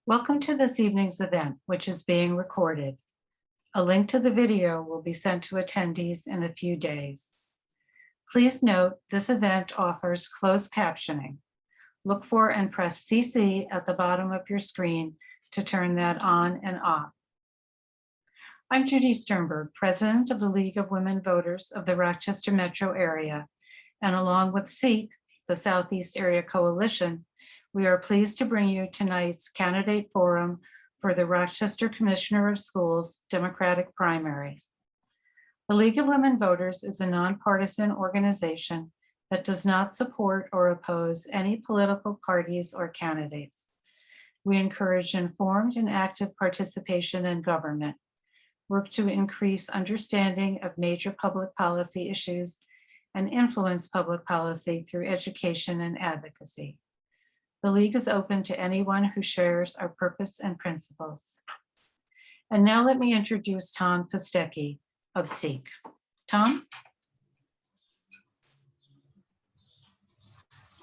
Welcome to this evening's event, which is being recorded. A link to the video will be sent to attendees in a few days. Please note this event offers closed captioning. Look for and press CC at the bottom of your screen to turn that on and off. I'm Judy Sternberg, President of the League of Women Voters of the Rochester metro area, and along with SEEK, the Southeast Area Coalition, we are pleased to bring you tonight's candidate forum for the Rochester Commissioner of Schools Democratic primary. The League of Women Voters is a nonpartisan organization that does not support or oppose any political parties or candidates. We encourage informed and active participation in government, work to increase understanding of major public policy issues, and influence public policy through education and advocacy. The League is open to anyone who shares our purpose and principles. And now let me introduce Tom Pastecki of SEEK. Tom?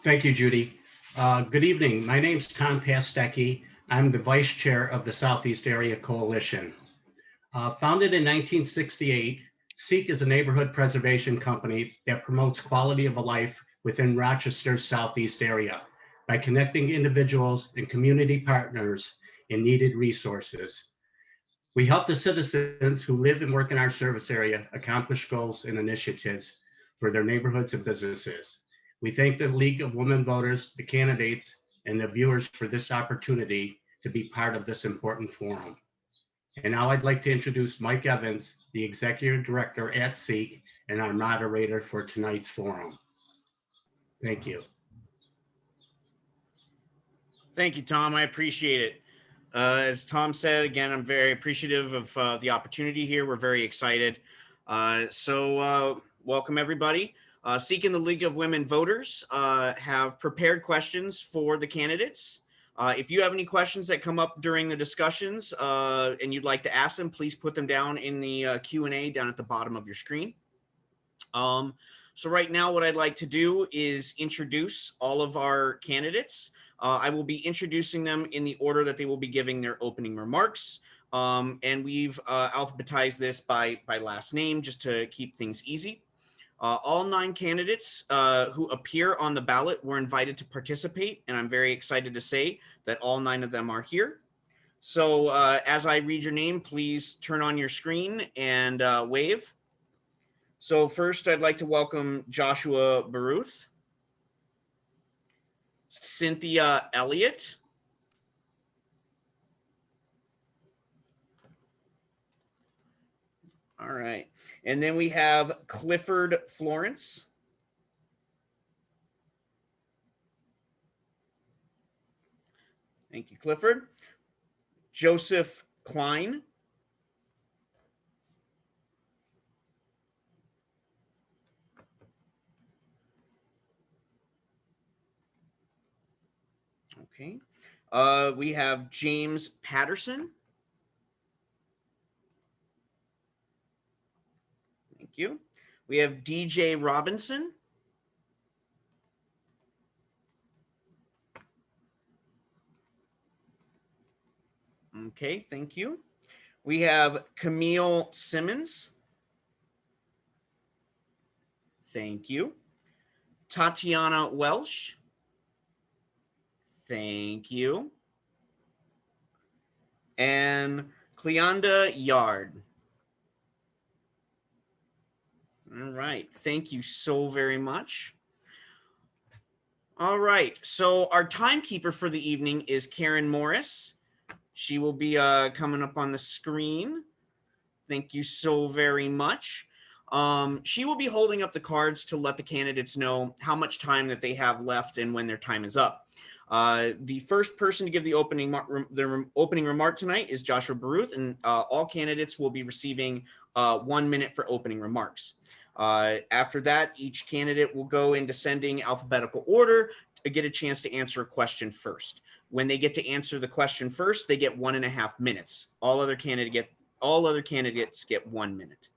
Thank you, Judy. Good evening. My name is Tom Pastecki. I'm the Vice Chair of the Southeast Area Coalition. Founded in 1968, SEEK is a neighborhood preservation company that promotes quality of life within Rochester's Southeast area by connecting individuals and community partners in needed resources. We help the citizens who live and work in our service area accomplish goals and initiatives for their neighborhoods and businesses. We thank the League of Women Voters, the candidates, and the viewers for this opportunity to be part of this important forum. And now I'd like to introduce Mike Evans, the Executive Director at SEEK and our moderator for tonight's forum. Thank you. Thank you, Tom. I appreciate it. As Tom said, again, I'm very appreciative of the opportunity here. We're very excited. Welcome, everybody. SEEK and the League of Women Voters have prepared questions for the candidates. If you have any questions that come up during the discussions and you'd like to ask them, please put them down in the Q&A down at the bottom of your screen. So right now, what I'd like to do is introduce all of our candidates. I will be introducing them in the order that they will be giving their opening remarks. And we've alphabetized this by last name just to keep things easy. All 9 candidates who appear on the ballot were invited to participate, and I'm very excited to say that all 9 of them are here. So as I read your name, please turn on your screen and wave. So first, I'd like to welcome Joshua Baruth, Cynthia Elliott, all right, and then we have Clifford Florence, thank you, Clifford, Joseph Klein, okay, we have James Patterson. Thank you. We have DJ Robinson. Okay, thank you. We have Camille Simmons. Thank you. Tatiana Welsh. Thank you. And Cleonda Yard. All right, thank you so very much. All right, so our timekeeper for the evening is Karen Morris. She will be coming up on the screen. Thank you so very much. She will be holding up the cards to let the candidates know how much time that they have left and when their time is up. The first person to give the opening remark tonight is Joshua Baruth, and all candidates will be receiving 1 minute for opening remarks. After that, each candidate will go in descending alphabetical order to get a chance to answer a question first. When they get to answer the question first, they get 1.5 minutes. All other candidates get 1 minute.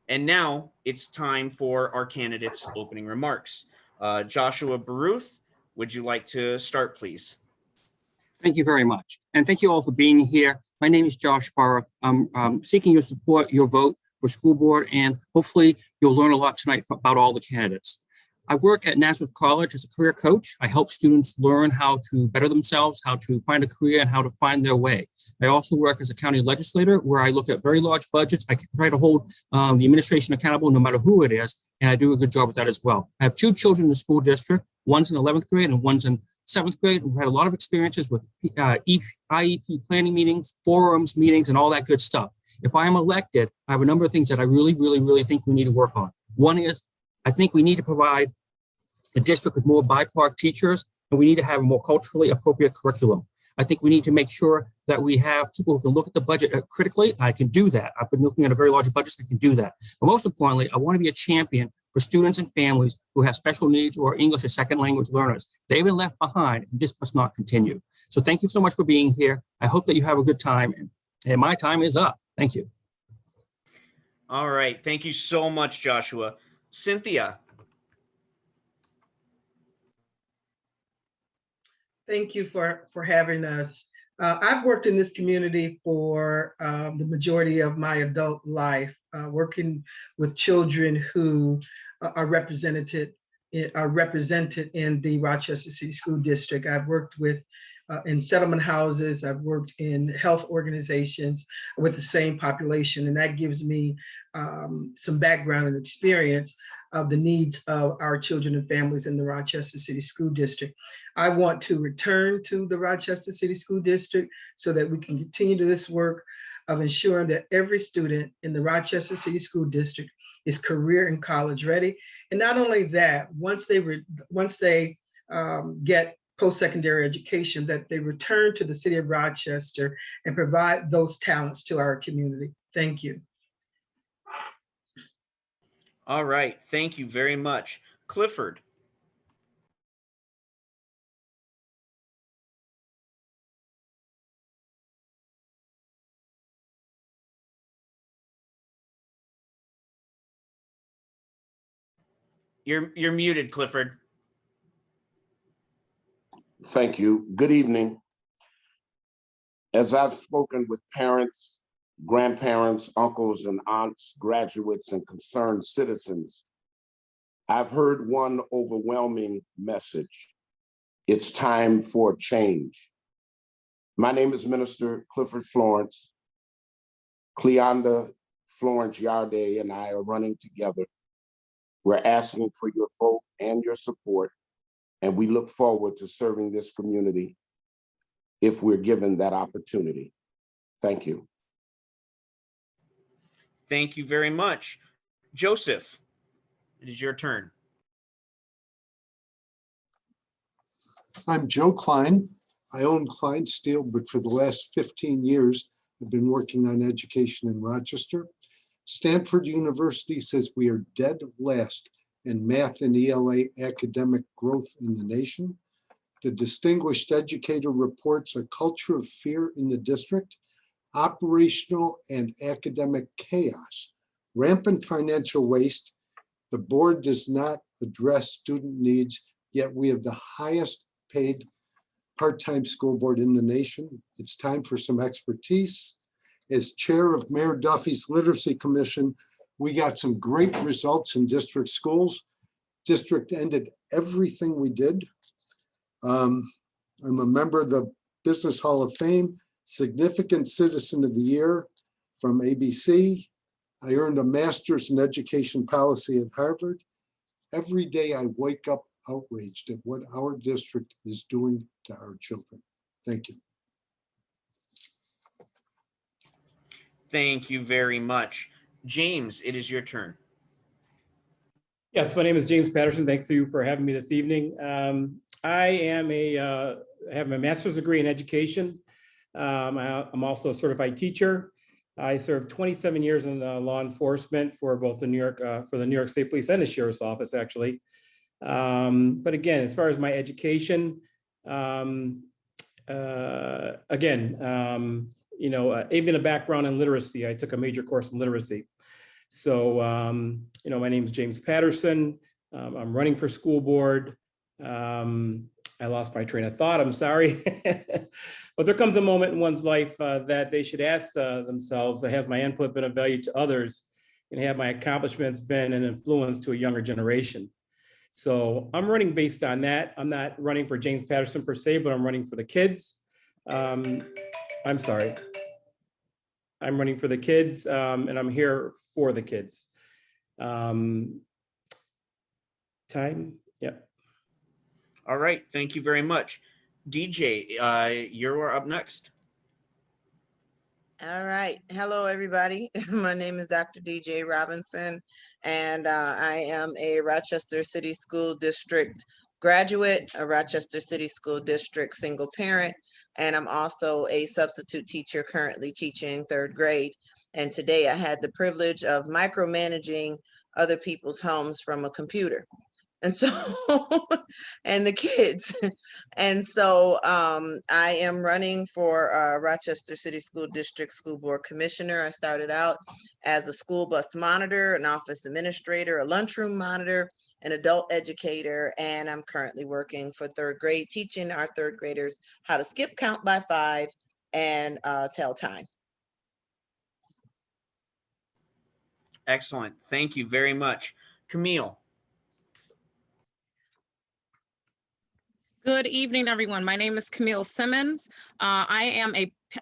And now it's time for our candidates' opening remarks. Joshua Baruth, would you like to start, please? Thank you very much. And thank you all for being here. My name is Josh Barr. I'm seeking your support, your vote for school board, and hopefully you'll learn a lot tonight about all the candidates. I work at Nazareth College as a career coach. I help students learn how to better themselves, how to find a career, and how to find their way. I also work as a county legislator where I look at very large budgets. I try to hold the administration accountable no matter who it is, and I do a good job with that as well. I have 2 children in the school district. One's in 11th grade and one's in 7th grade. We've had a lot of experiences with IEP planning meetings, forums, meetings, and all that good stuff. If I am elected, I have a number of things that I really think we need to work on. One is I think we need to provide a district with more BIPAC teachers, and we need to have a more culturally appropriate curriculum. I think we need to make sure that we have people who can look at the budget critically. I can do that. I've been looking at a very large budget, so I can do that. But most importantly, I want to be a champion for students and families who have special needs or English as second language learners. They've been left behind, and this must not continue. So thank you so much for being here. I hope that you have a good time, and my time is up. Thank you. All right. Thank you so much, Joshua. Cynthia. Thank you for having us. I've worked in this community for the majority of my adult life, working with children who are represented in the Rochester City School District. I've worked with in settlement houses. I've worked in health organizations with the same population, and that gives me some background and experience of the needs of our children and families in the Rochester City School District. I want to return to the Rochester City School District so that we can continue to this work of ensuring that every student in the Rochester City School District is career and college ready. And not only that, once they get post-secondary education, that they return to the city of Rochester and provide those talents to our community. Thank you. All right. Thank you very much. Clifford. You're muted, Clifford. Thank you. Good evening. As I've spoken with parents, grandparents, uncles and aunts, graduates, and concerned citizens, I've heard one overwhelming message. It's time for change. My name is Minister Clifford Florence. Cleonda Florence Yarde and I are running together. We're asking for your vote and your support, and we look forward to serving this community if we're given that opportunity. Thank you. Thank you very much. Joseph, it is your turn. I'm Joe Klein. I own Klein Steel, but for the last 15 years, I've been working on education in Rochester. Stanford University says we are dead last in math and ELA academic growth in the nation. The Distinguished Educator reports a culture of fear in the district, operational and academic chaos, rampant financial waste. The board does not address student needs, yet we have the highest paid part-time school board in the nation. It's time for some expertise. As chair of Mayor Duffy's Literacy Commission, we got some great results in district schools. District ended everything we did. I'm a member of the Business Hall of Fame, Significant Citizen of the Year from ABC. I earned a master's in education policy at Harvard. Every day I wake up outraged at what our district is doing to our children. Thank you. Thank you very much. James, it is your turn. Yes, my name is James Patterson. Thanks to you for having me this evening. I have a master's degree in education. I'm also a certified teacher. I served 27 years in law enforcement for both the New York State Police and the Sheriff's Office, actually. But again, as far as my education, even a background in literacy. I took a major course in literacy. So, my name is James Patterson. I'm running for school board. I lost my train of thought, I'm sorry. But there comes a moment in one's life that they should ask themselves, has my input been of value to others? And have my accomplishments been an influence to a younger generation? So I'm running based on that. I'm not running for James Patterson per se, but I'm running for the kids. I'm sorry. I'm running for the kids, and I'm here for the kids. Time? Yep. All right, thank you very much. DJ, you're up next. All right. Hello, everybody. My name is Dr. DJ Robinson, and I am a Rochester City School District graduate, a Rochester City School District single parent, and I'm also a substitute teacher currently teaching 3rd grade. And today I had the privilege of micromanaging other people's homes from a computer. And so, and the kids. And so I am running for Rochester City School District School Board Commissioner. I started out as a school bus monitor, an office administrator, a lunchroom monitor, an adult educator, and I'm currently working for 3rd grade, teaching our 3rd graders how to skip count by 5 and tell time. Excellent. Thank you very much. Camille. Good evening, everyone. My name is Camille Simmons. I am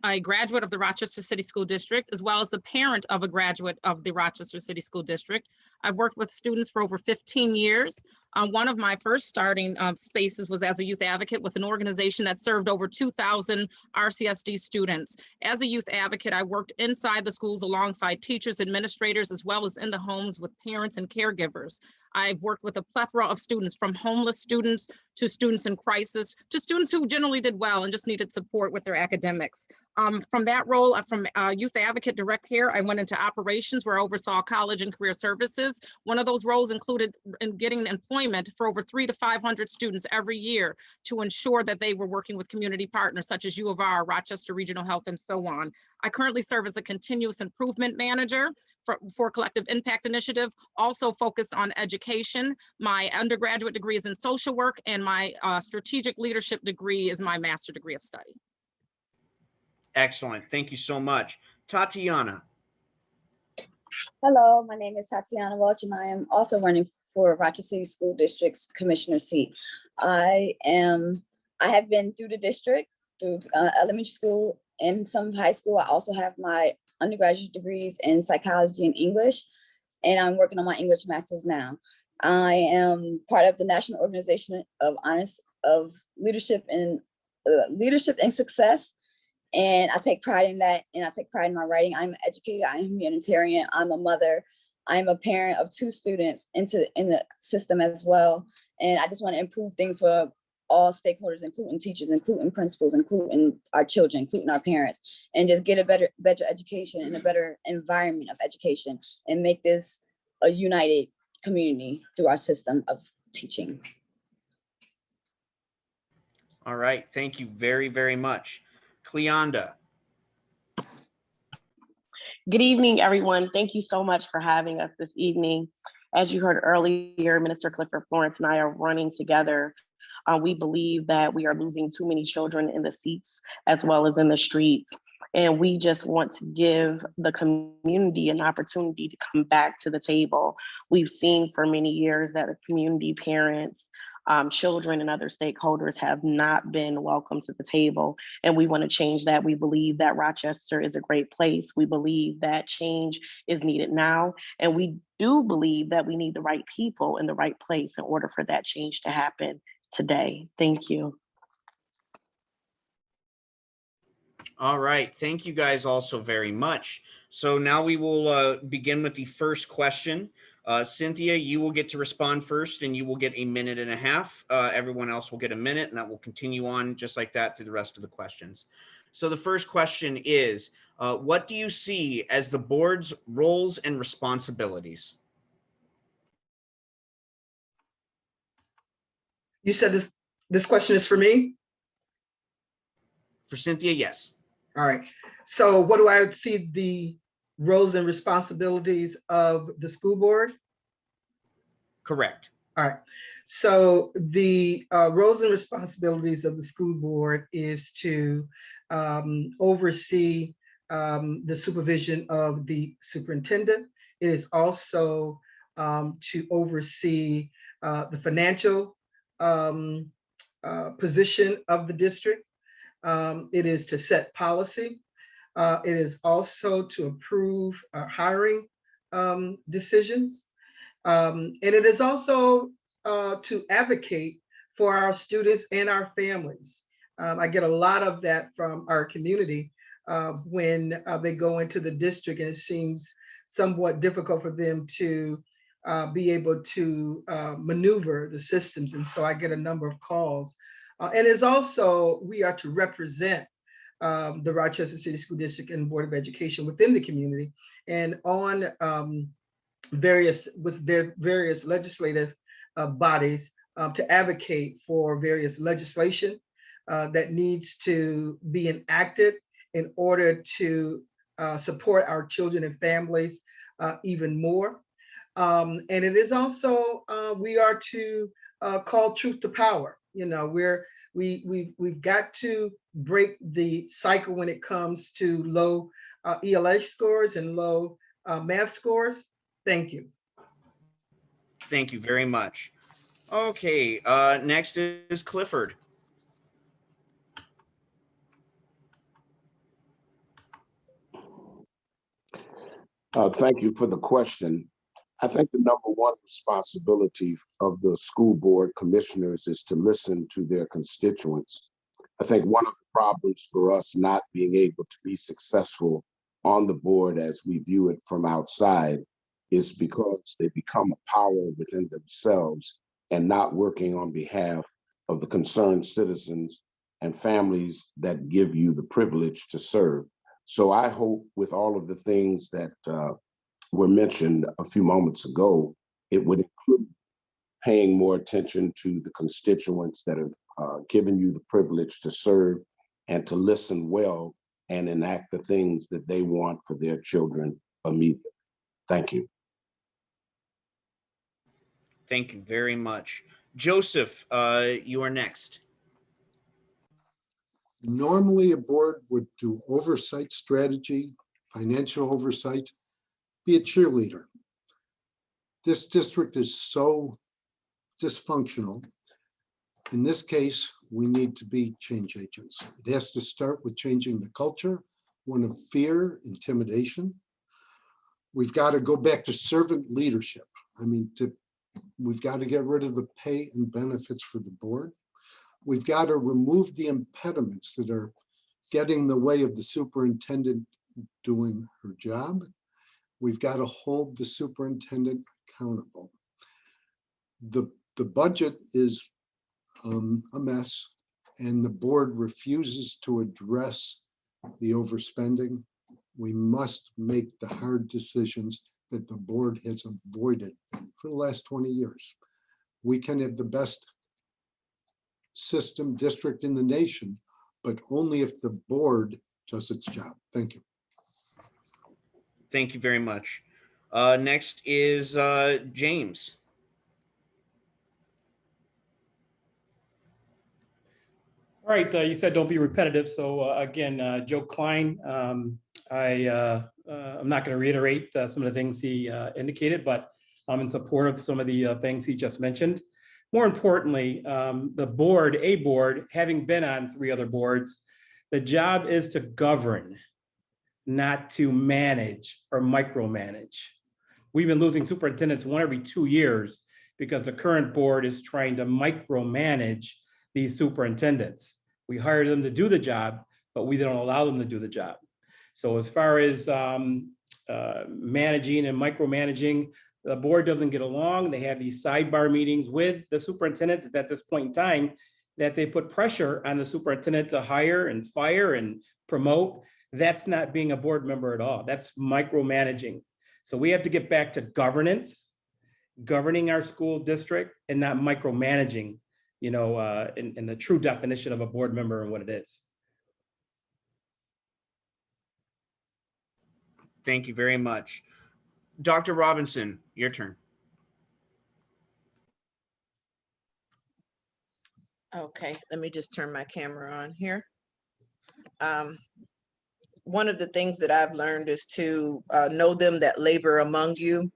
a graduate of the Rochester City School District, as well as the parent of a graduate of the Rochester City School District. I've worked with students for over 15 years. One of my first starting spaces was as a youth advocate with an organization that served over 2,000 RCSD students. As a youth advocate, I worked inside the schools alongside teachers, administrators, as well as in the homes with parents and caregivers. I've worked with a plethora of students, from homeless students to students in crisis, to students who generally did well and just needed support with their academics. From that role, from youth advocate direct care, I went into operations where I oversaw college and career services. One of those roles included in getting employment for over 300 to 500 students every year to ensure that they were working with community partners such as U of R, Rochester Regional Health, and so on. I currently serve as a continuous improvement manager for Collective Impact Initiative, also focused on education. My undergraduate degree is in social work, and my strategic leadership degree is my master's degree of study. Excellent. Thank you so much. Tatiana. Hello, my name is Tatiana Welch, and I am also running for Rochester City School District's commissioner seat. I have been through the district, through elementary school and some high school. I also have my undergraduate degrees in psychology and English, and I'm working on my English master's now. I am part of the National Organization of Leadership and Success. And I take pride in that, and I take pride in my writing. I'm an educator, I'm a humanitarian, I'm a mother, I'm a parent of 2 students in the system as well. And I just want to improve things for all stakeholders, including teachers, including principals, including our children, including our parents, and just get a better education and a better environment of education, and make this a united community through our system of teaching. All right. Thank you very, very much. Cleonda. Good evening, everyone. Thank you so much for having us this evening. As you heard earlier, Minister Clifford Florence and I are running together. We believe that we are losing too many children in the seats as well as in the streets. And we just want to give the community an opportunity to come back to the table. We've seen for many years that the community, parents, children, and other stakeholders have not been welcome to the table. And we want to change that. We believe that Rochester is a great place. We believe that change is needed now. And we do believe that we need the right people in the right place in order for that change to happen today. Thank you. All right. Thank you guys all so very much. So now we will begin with the first question. Cynthia, you will get to respond first, and you will get 1.5 minutes. Everyone else will get 1 minute, and that will continue on just like that through the rest of the questions. So the first question is, what do you see as the board's roles and responsibilities? You said this question is for me? For Cynthia, yes. All right. So what do I see the roles and responsibilities of the school board? Correct. All right. So the roles and responsibilities of the school board is to oversee the supervision of the superintendent. It is also to oversee the financial position of the district. It is to set policy. It is also to approve hiring decisions. And it is also to advocate for our students and our families. I get a lot of that from our community when they go into the district, and it seems somewhat difficult for them to be able to maneuver the systems. And so I get a number of calls. And it's also, we are to represent the Rochester City School District and Board of Education within the community, and on various legislative bodies to advocate for various legislation that needs to be enacted in order to support our children and families even more. And it is also, we are to call truth to power. You know, we've got to break the cycle when it comes to low ELA scores and low math scores. Thank you. Thank you very much. Okay, next is Clifford. Thank you for the question. I think the number one responsibility of the school board commissioners is to listen to their constituents. I think one of the problems for us not being able to be successful on the board as we view it from outside is because they become a power within themselves and not working on behalf of the concerned citizens and families that give you the privilege to serve. So I hope with all of the things that were mentioned a few moments ago, it would include paying more attention to the constituents that have given you the privilege to serve, and to listen well and enact the things that they want for their children immediately. Thank you. Thank you very much. Joseph, you are next. Normally, a board would do oversight strategy, financial oversight, be a cheerleader. This district is so dysfunctional. In this case, we need to be change agents. It has to start with changing the culture, one of fear, intimidation. We've got to go back to servant leadership. I mean, we've got to get rid of the pay and benefits for the board. We've got to remove the impediments that are getting in the way of the superintendent doing her job. We've got to hold the superintendent accountable. The budget is a mess, and the board refuses to address the overspending. We must make the hard decisions that the board has avoided for the last 20 years. We can have the best system district in the nation, but only if the board does its job. Thank you. Thank you very much. Next is James. All right, you said don't be repetitive. So again, Joe Klein, I'm not going to reiterate some of the things he indicated, but I'm in support of some of the things he just mentioned. More importantly, the board, having been on 3 other boards, the job is to govern, not to manage or micromanage. We've been losing superintendents 1 every 2 years because the current board is trying to micromanage these superintendents. We hire them to do the job, but we don't allow them to do the job. So as far as managing and micromanaging, the board doesn't get along. They have these sidebar meetings with the superintendents. It's at this point in time that they put pressure on the superintendent to hire and fire and promote. That's not being a board member at all. That's micromanaging. So we have to get back to governance, governing our school district, and not micromanaging, you know, in the true definition of a board member and what it is. Thank you very much. Dr. Robinson, your turn. Okay, let me just turn my camera on here. One of the things that I've learned is to know them that labor among you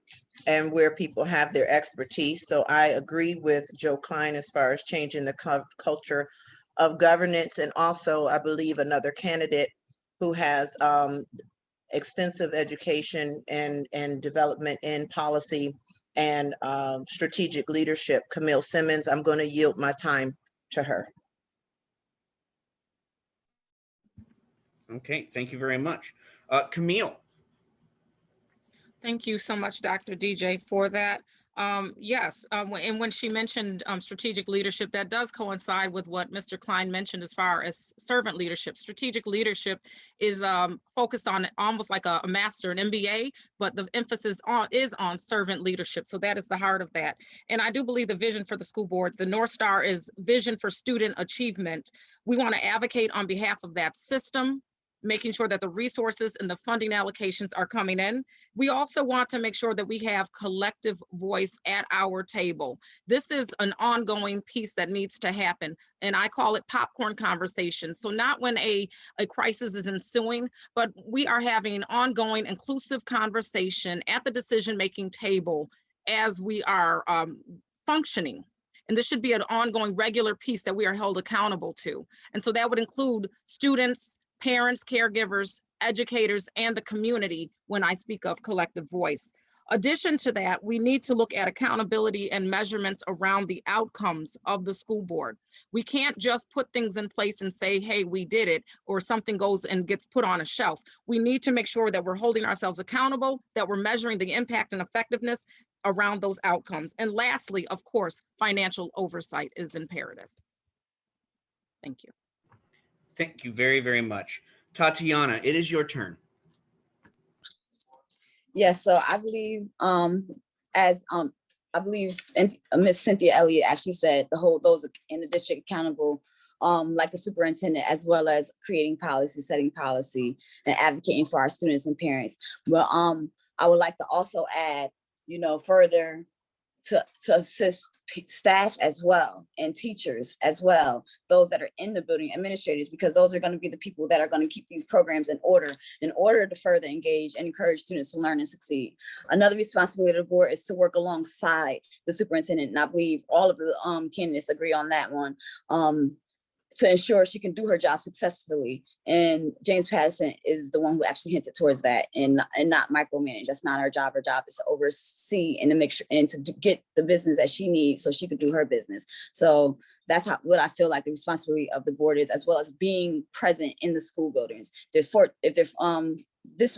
and where people have their expertise. So I agree with Joe Klein as far as changing the culture of governance. And also, I believe another candidate who has extensive education and development in policy and strategic leadership, Camille Simmons. I'm going to yield my time to her. Okay, thank you very much. Camille. Thank you so much, Dr. DJ, for that. Yes, and when she mentioned strategic leadership, that does coincide with what Mr. Klein mentioned as far as servant leadership. Strategic leadership is focused on almost like a master, an MBA, but the emphasis is on servant leadership. So that is the heart of that. And I do believe the vision for the school board, the North Star is vision for student achievement. We want to advocate on behalf of that system, making sure that the resources and the funding allocations are coming in. We also want to make sure that we have collective voice at our table. This is an ongoing piece that needs to happen, and I call it popcorn conversations. So not when a crisis is ensuing, but we are having ongoing inclusive conversation at the decision-making table as we are functioning. And this should be an ongoing regular piece that we are held accountable to. And so that would include students, parents, caregivers, educators, and the community when I speak of collective voice. Addition to that, we need to look at accountability and measurements around the outcomes of the school board. We can't just put things in place and say, hey, we did it, or something goes and gets put on a shelf. We need to make sure that we're holding ourselves accountable, that we're measuring the impact and effectiveness around those outcomes. And lastly, of course, financial oversight is imperative. Thank you. Thank you very, very much. Tatiana, it is your turn. Yes, so I believe I believe Miss Cynthia Elliott actually said those in the district accountable, like the superintendent, as well as creating policy, setting policy, and advocating for our students and parents. But I would like to also add, further to assist staff as well and teachers as well, those that are in the building, administrators, because those are going to be the people that are going to keep these programs in order to further engage and encourage students to learn and succeed. Another responsibility of the board is to work alongside the superintendent, and I believe all of the candidates agree on that one, to ensure she can do her job successfully. And James Patterson is the one who actually hinted towards that, and not micromanage. That's not our job. Our job is to oversee and to make sure and to get the business that she needs so she could do her business. So that's what I feel like the responsibility of the board is, as well as being present in the school buildings. If this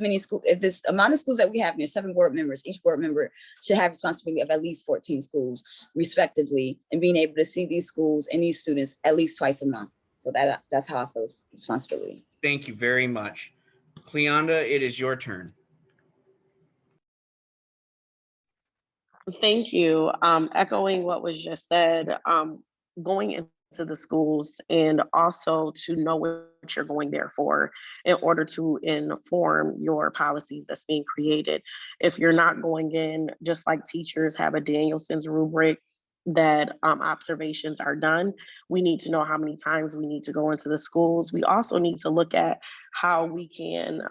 amount of schools that we have, there's 7 board members, each board member should have responsibility of at least 14 schools respectively, and being able to see these schools and these students at least twice a month. So that's how I feel responsibility. Thank you very much. Cleonda, it is your turn. Thank you. Echoing what was just said, going into the schools and also to know what you're going there for in order to inform your policies that's being created. If you're not going in, just like teachers have a Danielson's rubric that observations are done, we need to know how many times we need to go into the schools. We also need to look at how we can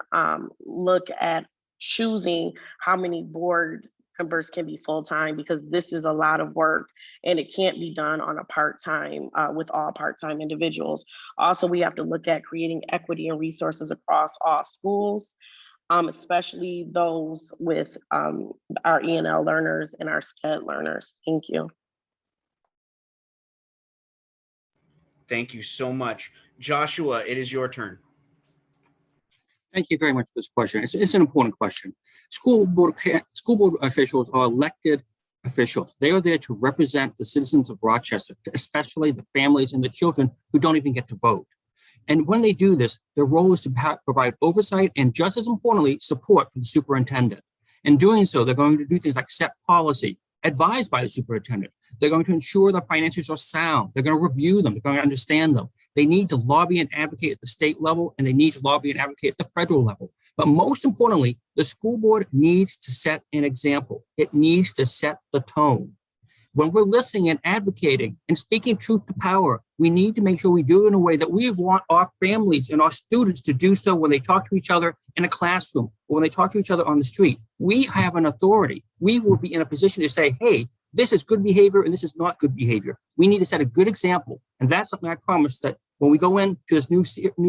look at choosing how many board members can be full-time, because this is a lot of work and it can't be done on a part-time with all part-time individuals. Also, we have to look at creating equity and resources across all schools, especially those with our ENL learners and our SCED learners. Thank you. Thank you so much. Joshua, it is your turn. Thank you very much for this question. It's an important question. School board officials are elected officials. They are there to represent the citizens of Rochester, especially the families and the children who don't even get to vote. And when they do this, their role is to provide oversight and, just as importantly, support for the superintendent. In doing so, they're going to do things like set policy, advised by the superintendent. They're going to ensure the financials are sound. They're going to review them. They're going to understand them. They need to lobby and advocate at the state level, and they need to lobby and advocate at the federal level. But most importantly, the school board needs to set an example. It needs to set the tone. when we're listening and advocating and speaking truth to power, we need to make sure we do it in a way that we want our families and our students to do so when they talk to each other in a classroom or when they talk to each other on the street. We have an authority. We will be in a position to say, hey, this is good behavior and this is not good behavior. We need to set a good example. And that's something I promise that when we go into this new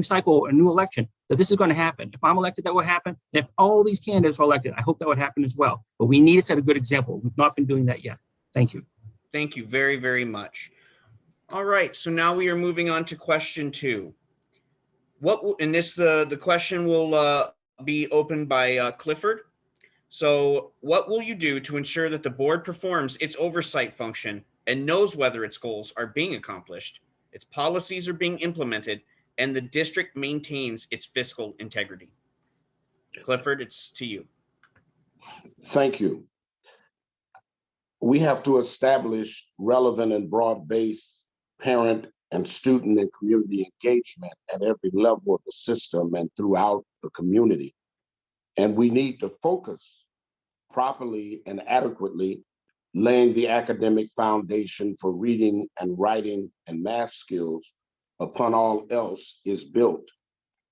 cycle, a new election, that this is going to happen. If I'm elected, that will happen. And if all these candidates are elected, I hope that would happen as well. But we need to set a good example. We've not been doing that yet. Thank you. Thank you very, very much. All right, so now we are moving on to question 2. The question will be opened by Clifford. So what will you do to ensure that the board performs its oversight function and knows whether its goals are being accomplished, its policies are being implemented, and the district maintains its fiscal integrity? Clifford, it's to you. Thank you. We have to establish relevant and broad-based parent and student and community engagement at every level of the system and throughout the community. And we need to focus properly and adequately, laying the academic foundation for reading and writing and math skills upon all else is built.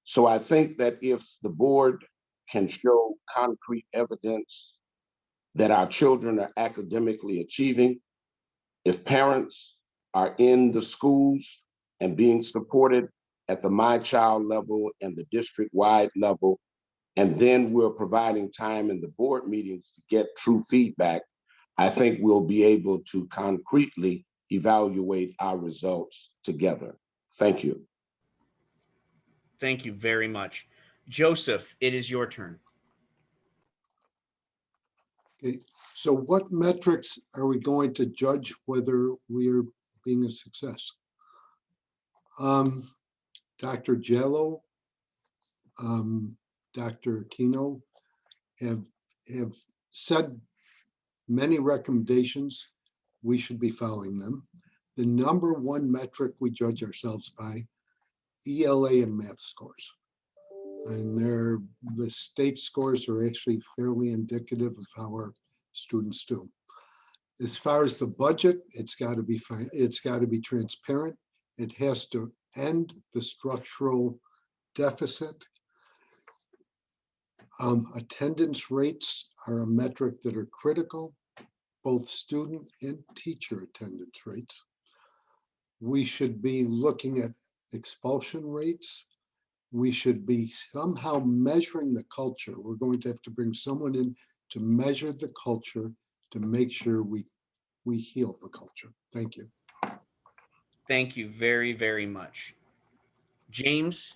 So I think that if the board can show concrete evidence that our children are academically achieving, if parents are in the schools and being supported at the My Child level and the district-wide level, and then we're providing time in the board meetings to get true feedback, I think we'll be able to concretely evaluate our results together. Thank you. Thank you very much. Joseph, it is your turn. Okay, so what metrics are we going to judge whether we are being a success? Dr. Jello, Dr. Aquino have said many recommendations. We should be following them. The number one metric we judge ourselves by, ELA and math scores. And the state scores are actually fairly indicative of how our students do. As far as the budget, it's got to be fine. It's got to be transparent. It has to end the structural deficit. Attendance rates are a metric that are critical, both student and teacher attendance rates. We should be looking at expulsion rates. We should be somehow measuring the culture. We're going to have to bring someone in to measure the culture to make sure we heal the culture. Thank you. Thank you very, very much. James,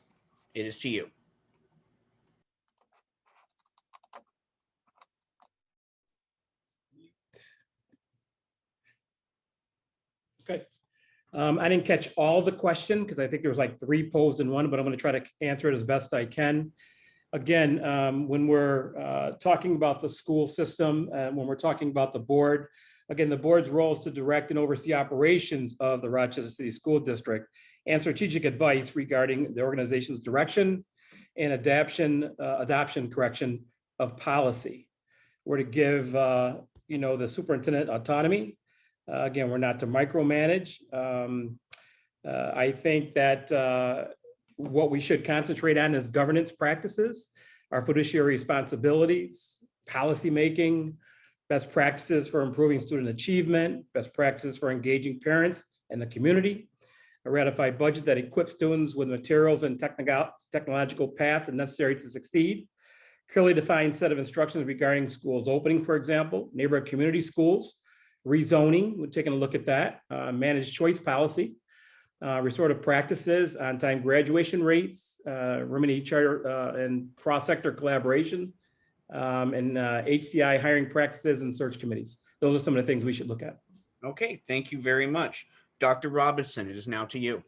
it is to you. Okay. I didn't catch all the question because I think there was like 3 posed in one, but I'm going to try to answer it as best I can. Again, when we're talking about the school system, when we're talking about the board, again, the board's role is to direct and oversee operations of the Rochester City School District and strategic advice regarding the organization's direction and adoption correction of policy. We're to give the superintendent autonomy. Again, we're not to micromanage. I think that what we should concentrate on is governance practices, our fiduciary responsibilities, policymaking, best practices for improving student achievement, best practices for engaging parents and the community, a ratified budget that equips students with materials and technological path necessary to succeed, clearly defined set of instructions regarding schools opening, for example, neighborhood community schools, rezoning, we're taking a look at that, managed choice policy, restorative practices, on-time graduation rates, remedy charter and cross-sector collaboration, and HCI hiring practices and search committees. Those are some of the things we should look at. Okay, thank you very much. Dr. Robinson, it is now to you.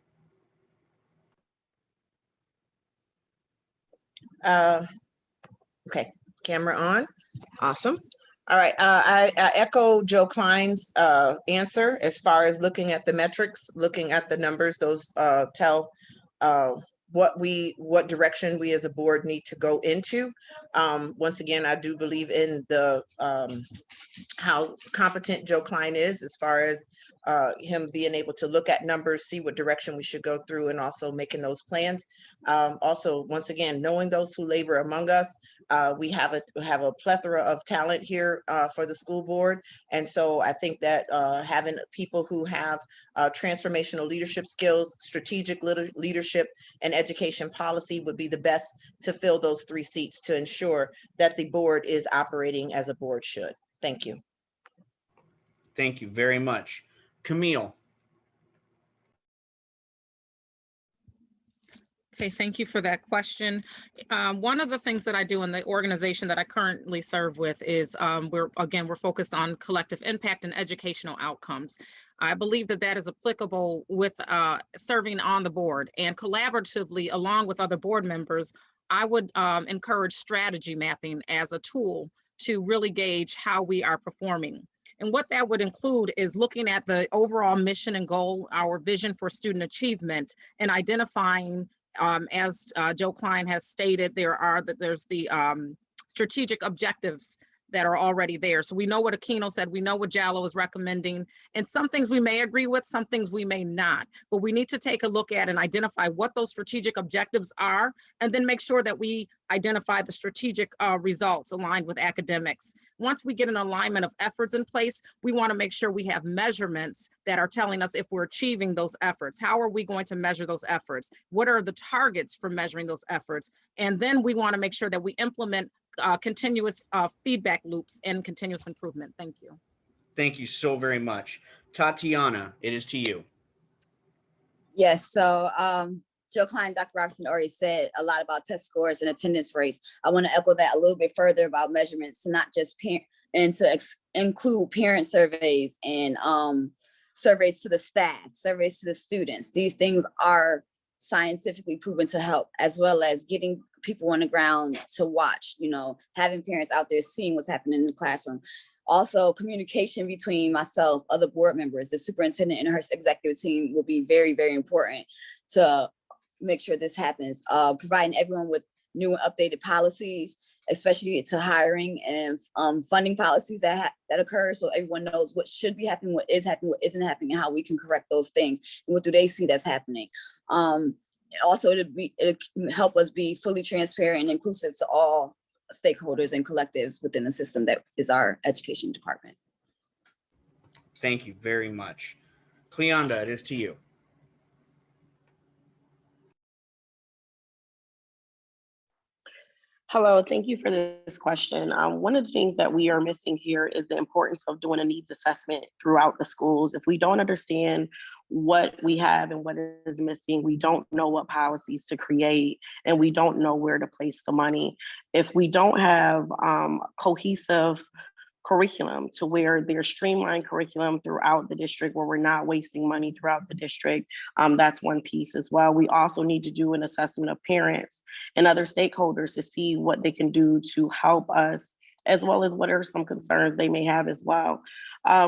Okay, camera on. Awesome. All right, I echo Joe Klein's answer as far as looking at the metrics, looking at the numbers. Those tell what direction we as a board need to go into. Once again, I do believe in the how competent Joe Klein is as far as him being able to look at numbers, see what direction we should go through, and also making those plans. Also, once again, knowing those who labor among us, we have a plethora of talent here for the school board. And so I think that having people who have transformational leadership skills, strategic leadership, and education policy would be the best to fill those 3 seats to ensure that the board is operating as a board should. Thank you. Thank you very much. Camille. Okay, thank you for that question. One of the things that I do in the organization that I currently serve with is we're focused on collective impact and educational outcomes. I believe that that is applicable with serving on the board, and collaboratively along with other board members, I would encourage strategy mapping as a tool to really gauge how we are performing. And what that would include is looking at the overall mission and goal, our vision for student achievement, and identifying, as Joe Klein has stated, there's the strategic objectives that are already there. So we know what Aquino said, we know what Jallo is recommending, and some things we may agree with, some things we may not, but we need to take a look at and identify what those strategic objectives are, and then make sure that we identify the strategic results aligned with academics. Once we get an alignment of efforts in place, we want to make sure we have measurements that are telling us if we're achieving those efforts. How are we going to measure those efforts? What are the targets for measuring those efforts? And then we want to make sure that we implement continuous feedback loops and continuous improvement. Thank you. Thank you so very much. Tatiana, it is to you. Yes, so Joe Klein, Dr. Robinson already said a lot about test scores and attendance rates. I want to echo that a little bit further about measurements, to not just and to include parent surveys and surveys to the staff, surveys to the students. These things are scientifically proven to help, as well as getting people on the ground to watch, having parents out there seeing what's happening in the classroom. Also, communication between myself, other board members, the superintendent and her executive team will be very, very important to make sure this happens. Providing everyone with new and updated policies, especially to hiring and funding policies that occur, so everyone knows what should be happening, what is happening, what isn't happening, and how we can correct those things, and what do they see that's happening. Also, it'll help us be fully transparent and inclusive to all stakeholders and collectives within the system that is our education department. Thank you very much. Cleonda, it is to you. Hello, thank you for this question. One of the things that we are missing here is the importance of doing a needs assessment throughout the schools. If we don't understand what we have and what is missing, we don't know what policies to create, and we don't know where to place the money. If we don't have cohesive curriculum to where there's streamlined curriculum throughout the district, where we're not wasting money throughout the district, that's one piece as well. We also need to do an assessment of parents and other stakeholders to see what they can do to help us, as well as what are some concerns they may have as well.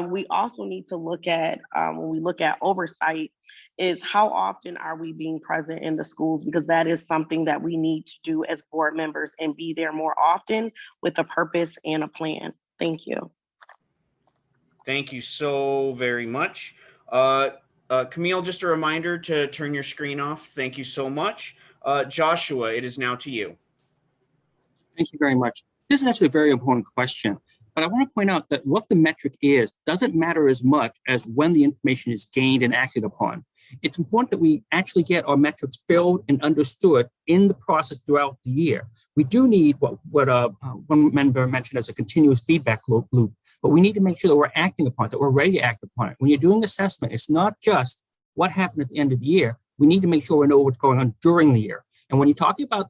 We also need to look at, when we look at oversight, is how often are we being present in the schools? Because that is something that we need to do as board members, and be there more often with a purpose and a plan. Thank you. Thank you so very much. Camille, just a reminder to turn your screen off. Thank you so much. Joshua, it is now to you. Thank you very much. This is actually a very important question, but I want to point out that what the metric is doesn't matter as much as when the information is gained and acted upon. It's important that we actually get our metrics filled and understood in the process throughout the year. We do need what one member mentioned as a continuous feedback loop, but we need to make sure that we're acting upon it, that we're ready to act upon it. When you're doing assessment, it's not just what happened at the end of the year. We need to make sure we know what's going on during the year. And when you're talking about,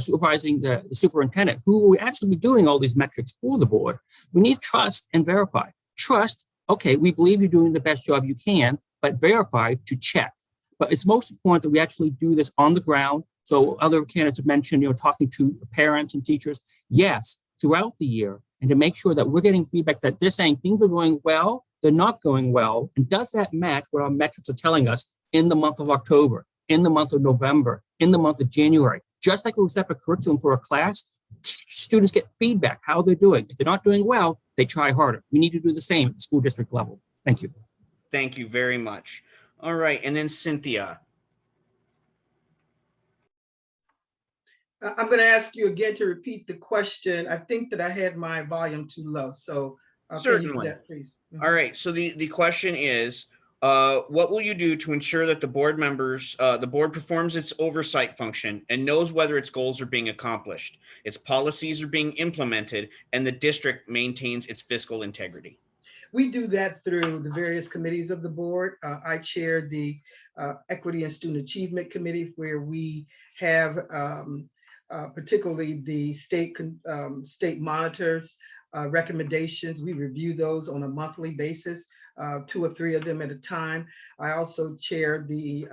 supervising the superintendent, who will actually be doing all these metrics for the board, we need trust and verify. Trust, okay, we believe you're doing the best job you can, but verify to check. But it's most important that we actually do this on the ground. So other candidates have mentioned, talking to parents and teachers, yes, throughout the year, and to make sure that we're getting feedback that they're saying things are going well, they're not going well, and does that match what our metrics are telling us in the month of October? in the month of November, in the month of January. Just like we set up a curriculum for a class, students get feedback, how they're doing. If they're not doing well, they try harder. We need to do the same at the school district level. Thank you. Thank you very much. All right, and then Cynthia. I'm going to ask you again to repeat the question. I think that I had my volume too low, so can you do Certainly. that, please? All right, so the question is, what will you do to ensure that the board members, the board performs its oversight function and knows whether its goals are being accomplished, its policies are being implemented, and the district maintains its fiscal integrity? We do that through the various committees of the board. I chair the Equity and Student Achievement Committee, where we have particularly the state monitors recommendations. We review those on a monthly basis, 2 or 3 of them at a time. I also chair the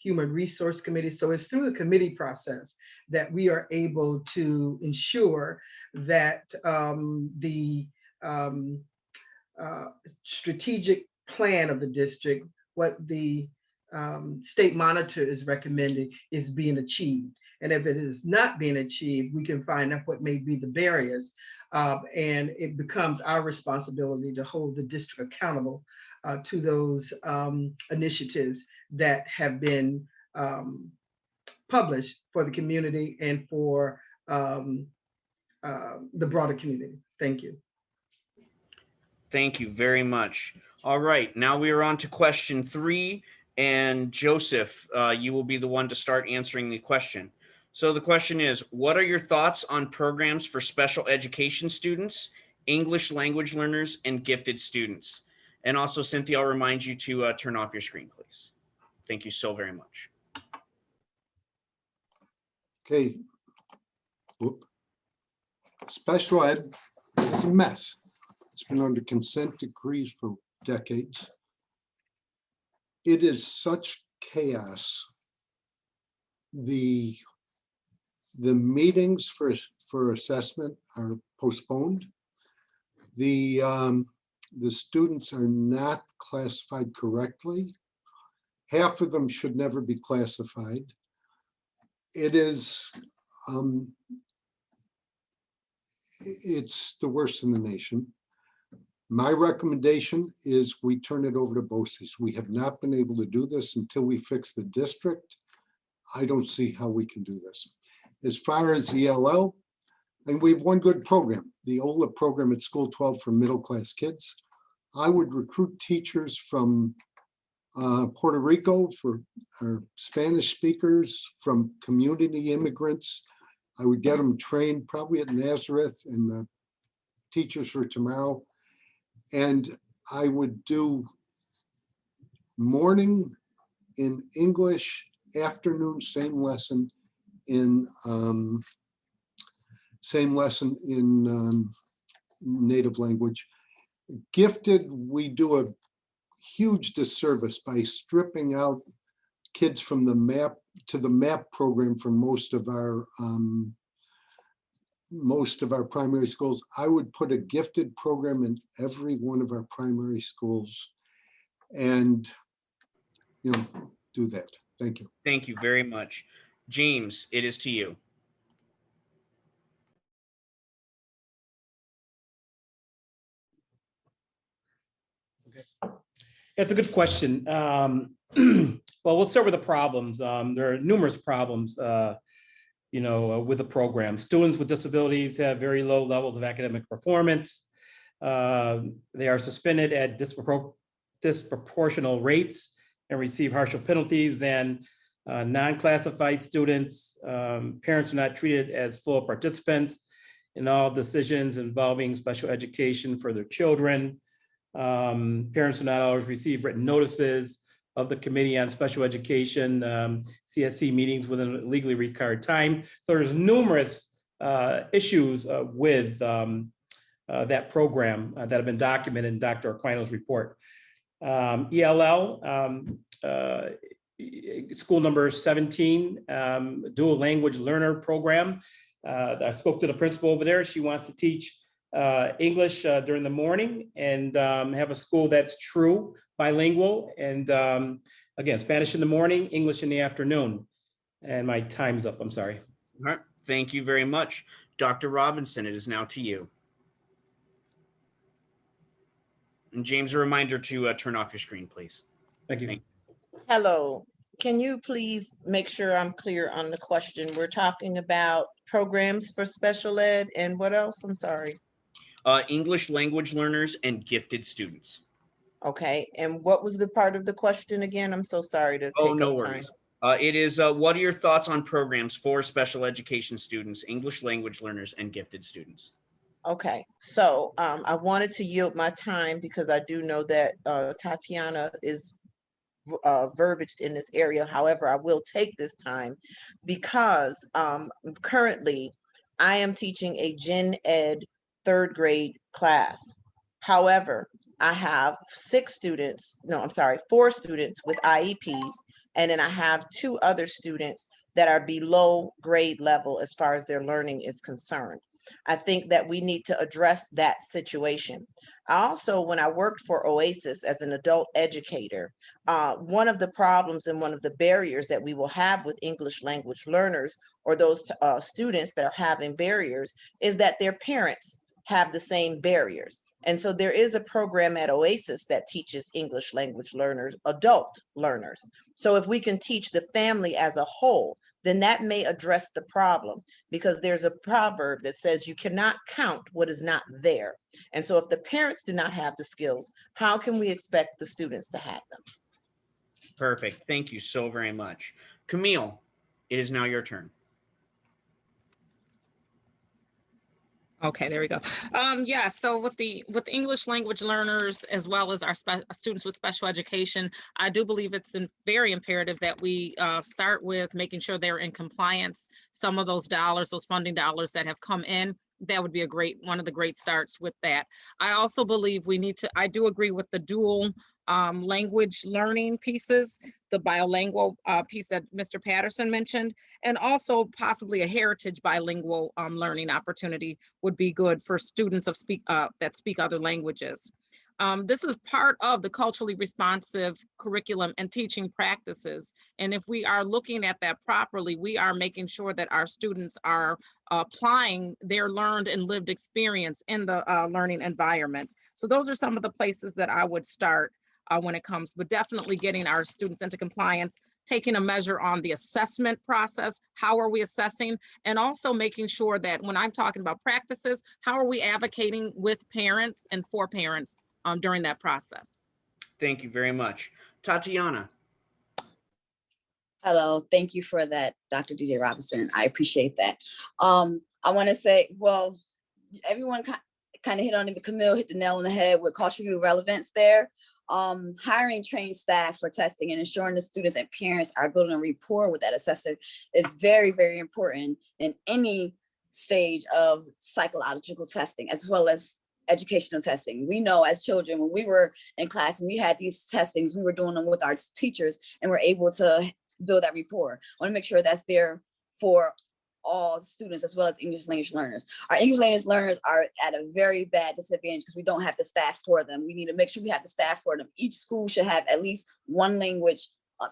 Human Resource Committee. So it's through the committee process that we are able to ensure that the strategic plan of the district, what the state monitor is recommending, is being achieved. And if it is not being achieved, we can find out what may be the barriers. And it becomes our responsibility to hold the district accountable to those initiatives that have been published for the community and for the broader community. Thank you. Thank you very much. All right, now we are on to question 3, and Joseph, you will be the one to start answering the question. So the question is, what are your thoughts on programs for special education students, English language learners, and gifted students? And also, Cynthia, I'll remind you to turn off your screen, please. Thank you so very much. Okay. Whoop. Special ed is a mess. It's been under consent decrees for decades. It is such chaos. The meetings for assessment are postponed. The students are not classified correctly. Half of them should never be classified. It is, it's the worst in the nation. My recommendation is we turn it over to BOCES. We have not been able to do this until we fix the district. I don't see how we can do this. As far as ELL, and we have one good program, the OLA program at School 12 for middle class kids. I would recruit teachers from Puerto Rico for our Spanish speakers, from community immigrants. I would get them trained probably at Nazareth and the Teachers for Tomorrow. And I would do morning in English, afternoon, same lesson in native language. Gifted, we do a huge disservice by stripping out kids from the MAP to the MAP program for most of our primary schools. I would put a gifted program in every one of our primary schools and, you know, do that. Thank you. Thank you very much. James, it is to you. That's a good question. Well, let's start with the problems. There are numerous problems, with the program. Students with disabilities have very low levels of academic performance. They are suspended at disproportional rates and receive harsher penalties than non-classified students. Parents are not treated as full participants in all decisions involving special education for their children. Parents do not always receive written notices of the Committee on Special Education, CSC meetings within a legally required time. So there's numerous issues with that program that have been documented in Dr. Aquino's report. ELL, school number 17, dual language learner program. I spoke to the principal over there. She wants to teach English during the morning and have a school that's true bilingual and Again, Spanish in the morning, English in the afternoon. And my time's up, I'm sorry. All right, thank you very much. Dr. Robinson, it is now to you. And James, a reminder to turn off your screen, please. Thank you. Thank Hello, can you please make sure I'm clear on the question? We're talking about programs for special ed and what else? I'm sorry. English language learners and gifted students. Okay, and what was the part of the question again? I'm so sorry to Oh, take no up time. worries. It is, what are your thoughts on programs for special education students, English language learners, and gifted students? Okay, so I wanted to yield my time because I do know that Tatiana is verbiaged in this area. However, I will take this time because currently I am teaching a Gen Ed 3rd grade class. However, I have 4 students with IEPs, and then I have 2 other students that are below grade level as far as their learning is concerned. I think that we need to address that situation. I also, when I worked for Oasis as an adult educator, one of the problems and one of the barriers that we will have with English language learners or those students that are having barriers is that their parents have the same barriers. And so there is a program at Oasis that teaches English language learners, adult learners. So if we can teach the family as a whole, then that may address the problem, because there's a proverb that says you cannot count what is not there. And so if the parents do not have the skills, how can we expect the students to have them? Perfect. Thank you so very much. Camille, it is now your turn. Okay, there we go. Yeah, so with English language learners as well as our students with special education, I do believe it's very imperative that we start with making sure they're in compliance. Some of those dollars, those funding dollars that have come in, that would be one of the great starts with that. I also believe I do agree with the dual language learning pieces, the bilingual piece that Mr. Patterson mentioned, and also possibly a heritage bilingual learning opportunity would be good for students that speak other languages. This is part of the culturally responsive curriculum and teaching practices. And if we are looking at that properly, we are making sure that our students are applying their learned and lived experience in the learning environment. So those are some of the places that I would start when it comes, but definitely getting our students into compliance, taking a measure on the assessment process. How are we assessing? And also making sure that when I'm talking about practices, how are we advocating with parents and for parents during that process? Thank you very much. Tatiana. Hello, thank you for that, Dr. DJ Robinson. I appreciate that. I want to say, well, everyone kind of hit on it, but Camille hit the nail on the head with cultural relevance there. Hiring trained staff for testing and ensuring the students and parents are building a rapport with that assessor is very, very important in any stage of psychological testing, as well as educational testing. We know as children, when we were in class and we had these testings, we were doing them with our teachers and we're able to build that rapport. I want to make sure that's there for all students as well as English language learners. Our English language learners are at a very bad disadvantage because we don't have the staff for them. We need to make sure we have the staff for them. Each school should have at least one language,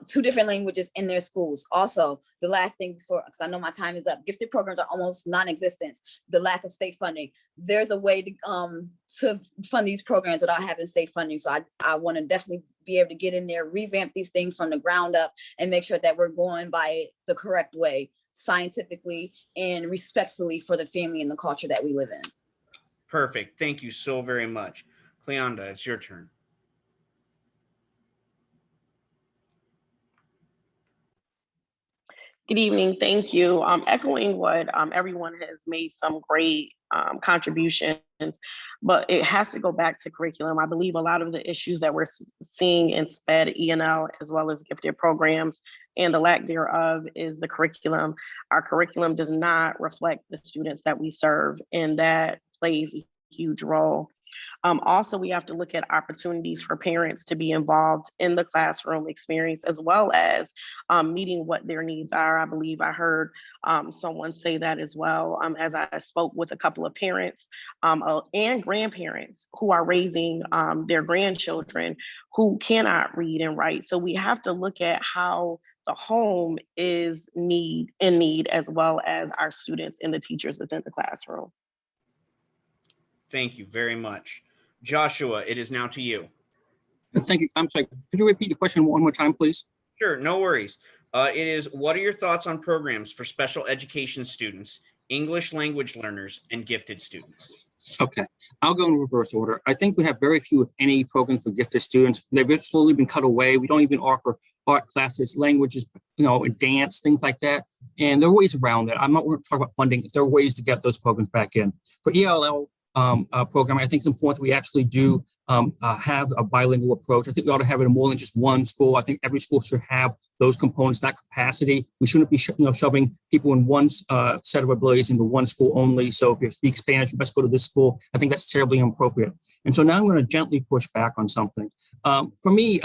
2 different languages in their schools. Also, the last thing before, because I know my time is up, gifted programs are almost non-existent. The lack of state funding. There's a way to fund these programs without having state funding. So I want to definitely be able to get in there, revamp these things from the ground up, and make sure that we're going by it the correct way, scientifically and respectfully for the family and the culture that we live in. Perfect. Thank you so very much. Cleonda, it's your turn. Good evening. Thank you. Echoing what everyone has made some great contributions, but it has to go back to curriculum. I believe a lot of the issues that we're seeing in SPED, ENL, as well as gifted programs and the lack thereof is the curriculum. Our curriculum does not reflect the students that we serve, and that plays a huge role. Also, we have to look at opportunities for parents to be involved in the classroom experience, as well as meeting what their needs are. I believe I heard someone say that as well, as I spoke with a couple of parents and grandparents who are raising their grandchildren who cannot read and write. So we have to look at how the home is in need, as well as our students and the teachers within the classroom. Thank you very much. Joshua, it is now to you. Thank you. I'm sorry. Could you repeat the question one more time, please? Sure, no worries. It is, what are your thoughts on programs for special education students, English language learners, and gifted students? Okay, I'll go in reverse order. I think we have very few, if any, programs for gifted students. They've slowly been cut away. We don't even offer art classes, languages, dance, things like that. And there are ways around that. I'm not going to talk about funding. There are ways to get those programs back in. For ELL program, I think it's important that we actually do have a bilingual approach. I think we ought to have it in more than just one school. I think every school should have those components, that capacity. We shouldn't be shoving people in one set of abilities into one school only. So if you speak Spanish, you best go to this school. I think that's terribly inappropriate. And so now I'm going to gently push back on something. For me,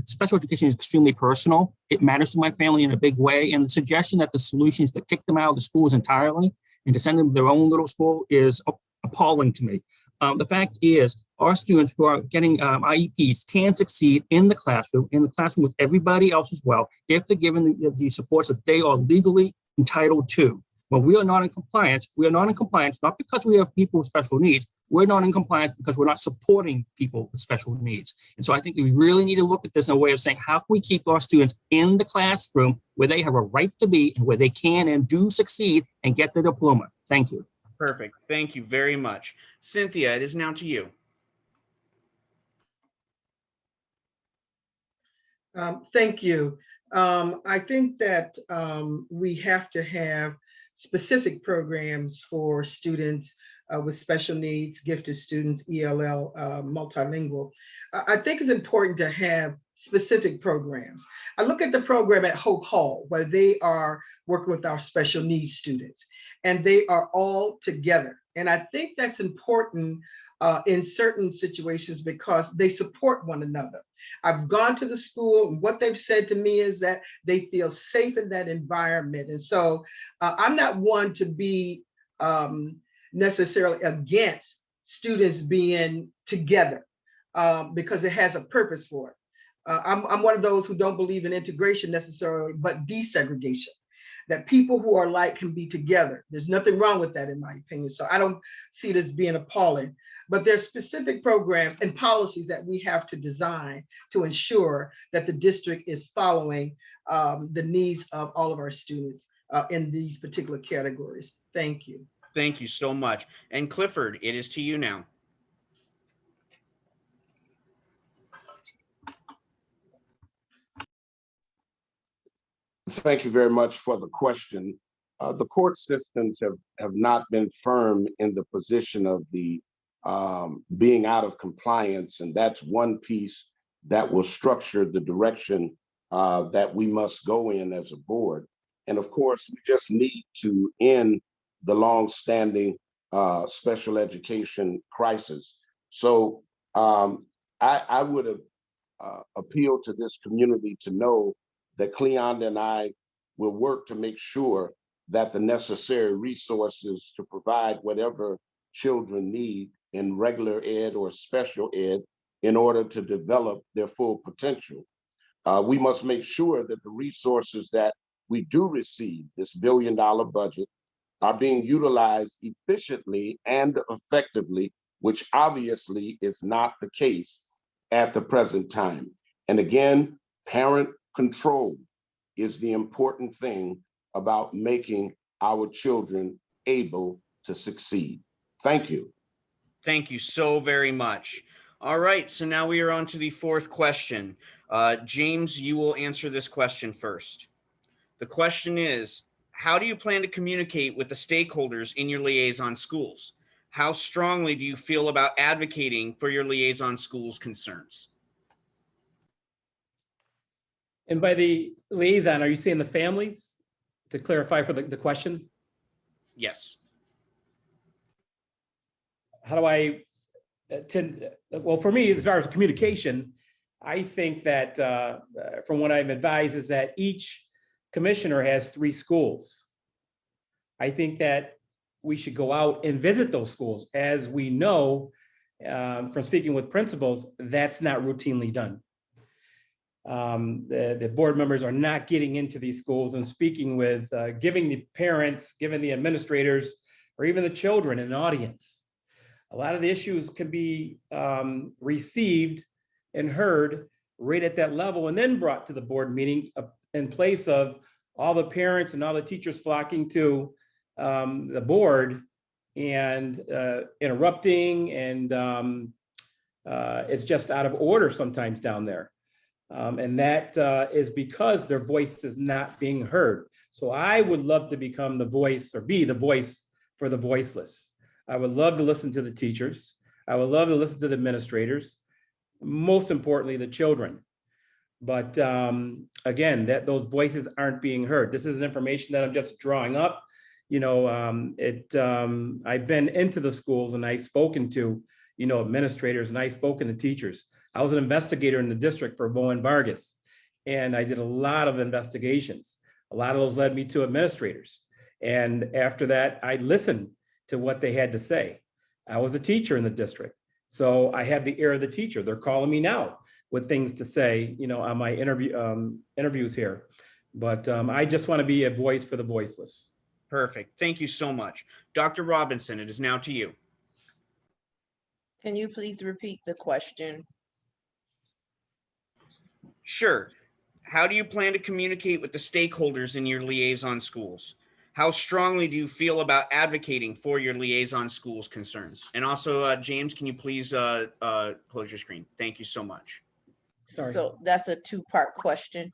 special education is extremely personal. It matters to my family in a big way. And the suggestion that the solution is to kick them out of the schools entirely and to send them to their own little school is appalling to me. The fact is, our students who are getting IEPs can succeed in the classroom with everybody else as well, if they're given the supports that they are legally entitled to. When we are not in compliance, not because we have people with special needs. We're not in compliance because we're not supporting people with special needs. And so I think we really need to look at this in a way of saying, how can we keep our students in the classroom where they have a right to be and where they can and do succeed and get the diploma? Thank you. Perfect. Thank you very much. Cynthia, it is now to you. Thank you. I think that we have to have specific programs for students with special needs, gifted students, ELL, multilingual. I think it's important to have specific programs. I look at the program at Hope Hall, where they are working with our special needs students, and they are all together. And I think that's important in certain situations because they support one another. I've gone to the school, and what they've said to me is that they feel safe in that environment. And so I'm not one to be necessarily against students being together because it has a purpose for it. I'm one of those who don't believe in integration necessarily, but desegregation, that people who are alike can be together. There's nothing wrong with that, in my opinion. So I don't see it as being appalling, but there's specific programs and policies that we have to design to ensure that the district is following the needs of all of our students in these particular categories. Thank you. Thank you so much. And Clifford, it is to you now. Thank you very much for the question. The court systems have not been firm in the position of the being out of compliance, and that's one piece that will structure the direction that we must go in as a board. And of course, we just need to end the long-standing special education crisis. So I would have appealed to this community to know that Cleon and I will work to make sure that the necessary resources to provide whatever children need in regular ed or special ed in order to develop their full potential. We must make sure that the resources that we do receive, this $1 billion budget, are being utilized efficiently and effectively, which obviously is not the case at the present time. And again, parent control is the important thing about making our children able to succeed. Thank you. Thank you so very much. All right, so now we are on to the fourth question. James, you will answer this question first. The question is, how do you plan to communicate with the stakeholders in your liaison schools? How strongly do you feel about advocating for your liaison schools' concerns? And by the liaison, are you saying the families, to clarify for the question? Yes. How do I well, for me, as far as communication, I think that from what I've advised is that each commissioner has 3 schools. I think that we should go out and visit those schools. As we know from speaking with principals, that's not routinely done. The board members are not getting into these schools and speaking with, giving the parents, giving the administrators, or even the children an audience. A lot of the issues can be received and heard right at that level and then brought to the board meetings in place of all the parents and all the teachers flocking to the board and interrupting, and it's just out of order sometimes down there. And that is because their voice is not being heard. So I would love to become the voice, or be the voice for the voiceless. I would love to listen to the teachers. I would love to listen to the administrators, most importantly, the children. But again, those voices aren't being heard. This is information that I'm just drawing up. You know, I've been into the schools and I've spoken to, you know, administrators, and I've spoken to teachers. I was an investigator in the district for Bowen Vargas, and I did a lot of investigations. A lot of those led me to administrators. And after that, I listened to what they had to say. I was a teacher in the district, so I have the ear of the teacher. They're calling me now with things to say, you know, on my interviews here. But I just want to be a voice for the voiceless. Perfect. Thank you so much. Dr. Robinson, it is now to you. Can you please repeat the question? Sure. How do you plan to communicate with the stakeholders in your liaison schools? How strongly do you feel about advocating for your liaison schools concerns? And also, James, can you please close your screen? Thank you so much. Sorry. So that's a 2-part question.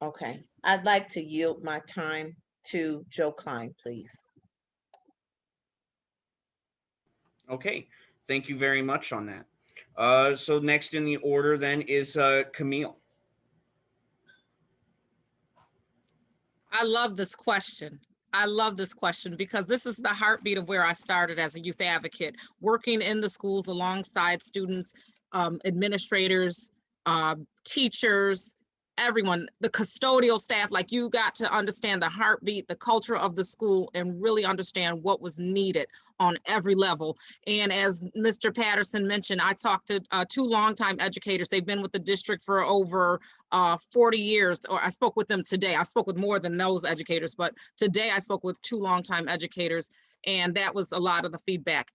Okay, I'd like to yield my time to Joe Klein, please. Okay, thank you very much on that. So next in the order then is Camille. I love this question. I love this question because this is the heartbeat of where I started as a youth advocate, working in the schools alongside students, administrators, teachers, everyone, the custodial staff. Like, you got to understand the heartbeat, the culture of the school, and really understand what was needed on every level. And as Mr. Patterson mentioned, I talked to 2 longtime educators. They've been with the district for over 40 years, or I spoke with them today. I spoke with more than those educators, but today I spoke with 2 longtime educators, and that was a lot of the feedback.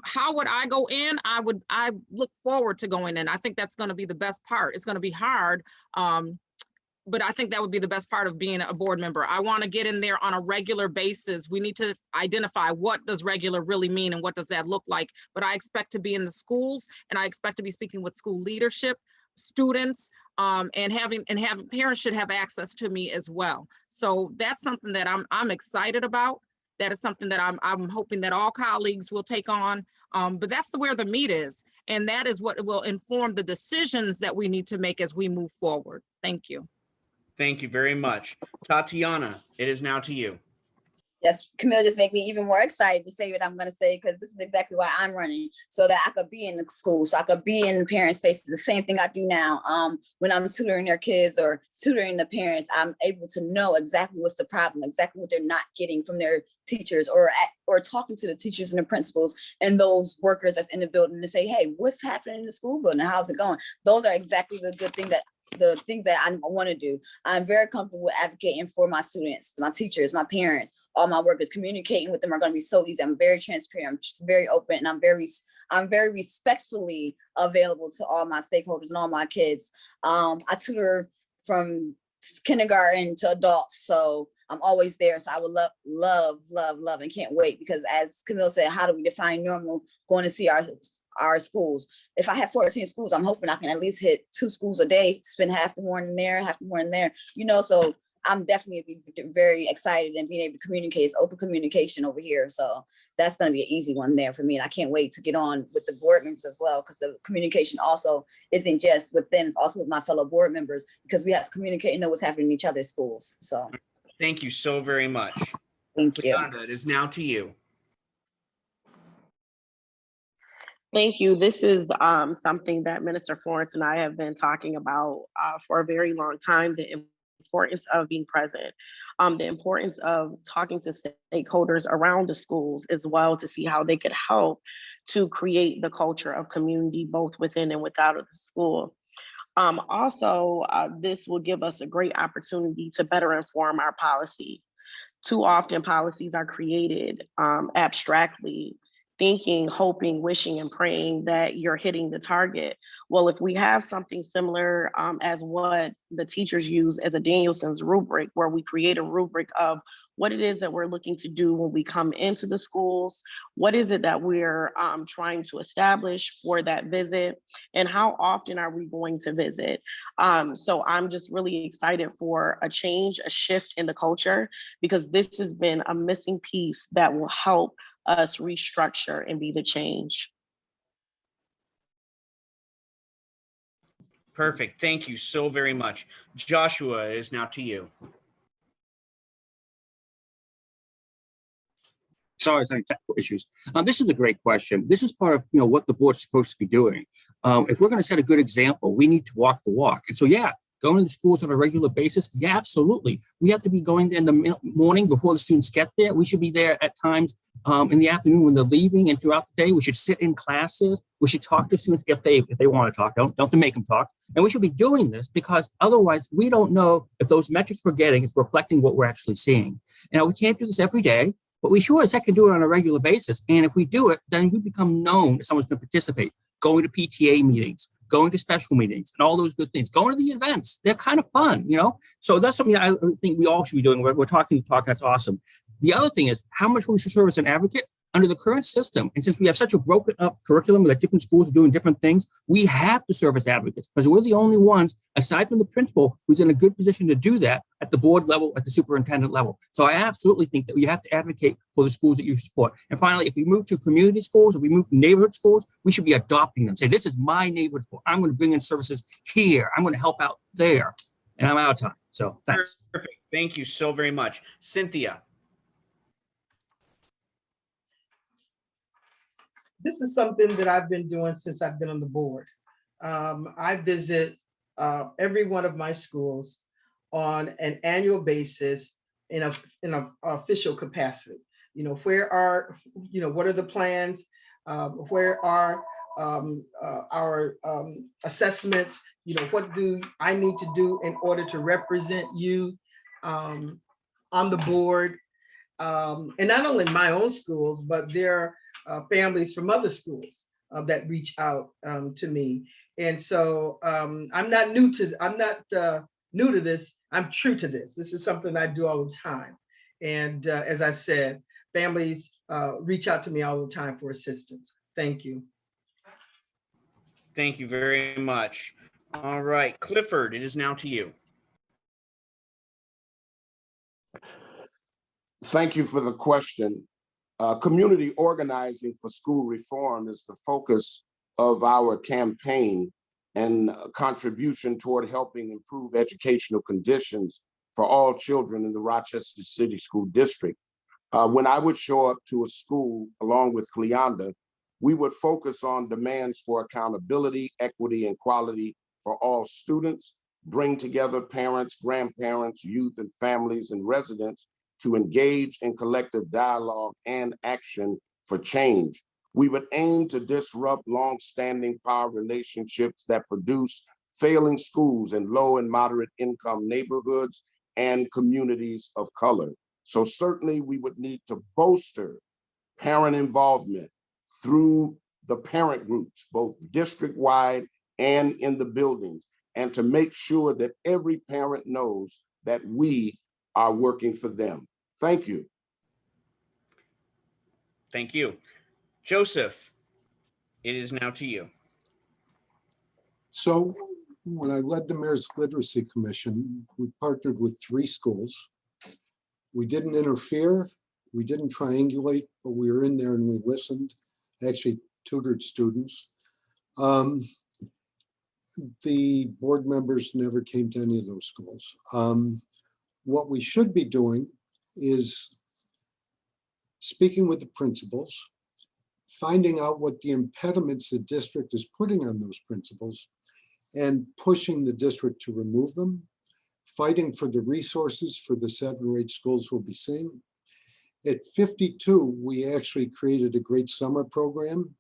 How would I go in? I look forward to going in. I think that's going to be the best part. It's going to be hard, but I think that would be the best part of being a board member. I want to get in there on a regular basis. We need to identify what does regular really mean and what does that look like. But I expect to be in the schools, and I expect to be speaking with school leadership, students, and having parents should have access to me as well. So that's something that I'm excited about. That is something that I'm hoping that all colleagues will take on. But that's where the meat is. And that is what will inform the decisions that we need to make as we move forward. Thank you. Thank you very much. Tatiana, it is now to you. Yes, Camille just make me even more excited to say what I'm going to say, because this is exactly why I'm running, so that I could be in the school, so I could be in the parents' faces. The same thing I do now. When I'm tutoring their kids or tutoring the parents, I'm able to know exactly what's the problem, exactly what they're not getting from their teachers, or talking to the teachers and the principals and those workers that's in the building to say, hey, what's happening in the school building? How's it going? Those are exactly the things that I want to do. I'm very comfortable with advocating for my students, my teachers, my parents, all my workers. Communicating with them are going to be so easy. I'm very transparent. I'm just very open, and I'm very respectfully available to all my stakeholders and all my kids. I tutor from kindergarten to adults, so I'm always there. So I would love, and can't wait, because as Camille said, how do we define normal? Going to see our schools. If I have 14 schools, I'm hoping I can at least hit 2 schools a day, spend half the morning there, half the morning there, so I'm definitely very excited, and being able to communicate. It's open communication over here. So that's going to be an easy one there for me. And I can't wait to get on with the board members as well, because the communication also isn't just with them, it's also with my fellow board members, because we have to communicate and know what's happening in each other's schools. So thank you so very much. Thank you. Leonda, it is now to you. Thank you. This is something that Minister Florence and I have been talking about for a very long time, the importance of being present, the importance of talking to stakeholders around the schools as well to see how they could help to create the culture of community both within and without of the school. Also, this will give us a great opportunity to better inform our policy. Too often policies are created abstractly, thinking, hoping, wishing, and praying that you're hitting the target. Well, if we have something similar as what the teachers use as a Danielson's rubric, where we create a rubric of what it is that we're looking to do when we come into the schools, what is it that we're trying to establish for that visit, and how often are we going to visit? So I'm just really excited for a change, a shift in the culture, because this has been a missing piece that will help us restructure and be the change. Perfect. Thank you so very much. Joshua, it is now to you. Sorry, technical issues. This is a great question. This is part of what the board's supposed to be doing. If we're going to set a good example, we need to walk the walk. And so, yeah, going to the schools on a regular basis, yeah, absolutely. We have to be going there in the morning before the students get there. We should be there at times in the afternoon when they're leaving, and throughout the day. We should sit in classes. We should talk to students if they want to talk. Don't have to make them talk. And we should be doing this because otherwise we don't know if those metrics we're getting is reflecting what we're actually seeing. Now, we can't do this every day, but we sure as heck can do it on a regular basis. And if we do it, then we become known as someone's going to participate, going to PTA meetings, going to special meetings, and all those good things, going to the events. They're kind of fun, So that's something I think we all should be doing. We're talking, that's awesome. The other thing is how much we should serve as an advocate under the current system. And since we have such a broken up curriculum that different schools are doing different things, we have to serve as advocates because we're the only ones, aside from the principal, who's in a good position to do that at the board level, at the superintendent level. So I absolutely think that we have to advocate for the schools that you support. And finally, if we move to community schools, if we move to neighborhood schools, we should be adopting them. Say, this is my neighborhood school. I'm going to bring in services here. I'm going to help out there. And I'm out of time. So thanks. Perfect. Thank you so very much. Cynthia. This is something that I've been doing since I've been on the board. I visit every one of my schools on an annual basis in a official capacity. What are the plans? Where are our assessments? What do I need to do in order to represent you on the board? And not only my own schools, but there are families from other schools that reach out to me. And so I'm not new to this. I'm true to this. This is something I do all the time. And as I said, families reach out to me all the time for assistance. Thank you. Thank you very much. All right, Clifford, it is now to you. Thank you for the question. Community organizing for school reform is the focus of our campaign and contribution toward helping improve educational conditions for all children in the Rochester City School District. When I would show up to a school along with Cleonda, we would focus on demands for accountability, equity, and quality for all students, bring together parents, grandparents, youth, and families and residents to engage in collective dialogue and action for change. We would aim to disrupt long-standing power relationships that produce failing schools in low and moderate income neighborhoods and communities of color. So certainly we would need to bolster parent involvement through the parent groups, both district-wide and in the buildings, and to make sure that every parent knows that we are working for them. Thank you. Thank you. Joseph, it is now to you. So when I led the Mayor's Literacy Commission, we partnered with 3 schools. We didn't interfere, we didn't triangulate, but we were in there and we listened, actually tutored students. The board members never came to any of those schools. What we should be doing is speaking with the principals, finding out what the impediments the district is putting on those principals and pushing the district to remove them, fighting for the resources for the 7 or 8 schools we'll be seeing. At 52, we actually created a great summer program.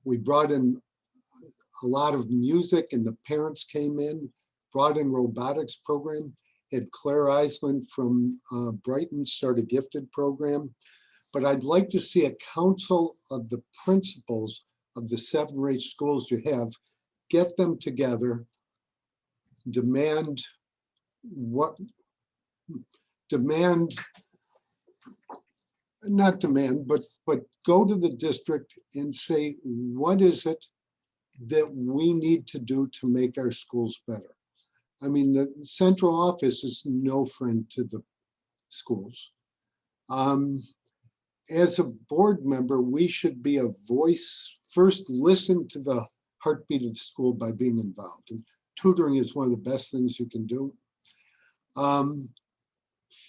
We brought in a lot of music and the parents came in, brought in robotics program, had Claire Eisland from Brighton start a gifted program. But I'd like to see a council of the principals of the 7 or 8 schools you have, get them together, demand not demand, but go to the district and say, what is it that we need to do to make our schools better? I mean, the central office is no friend to the schools. As a board member, we should be a voice. First, listen to the heartbeat of the school by being involved. And tutoring is one of the best things you can do.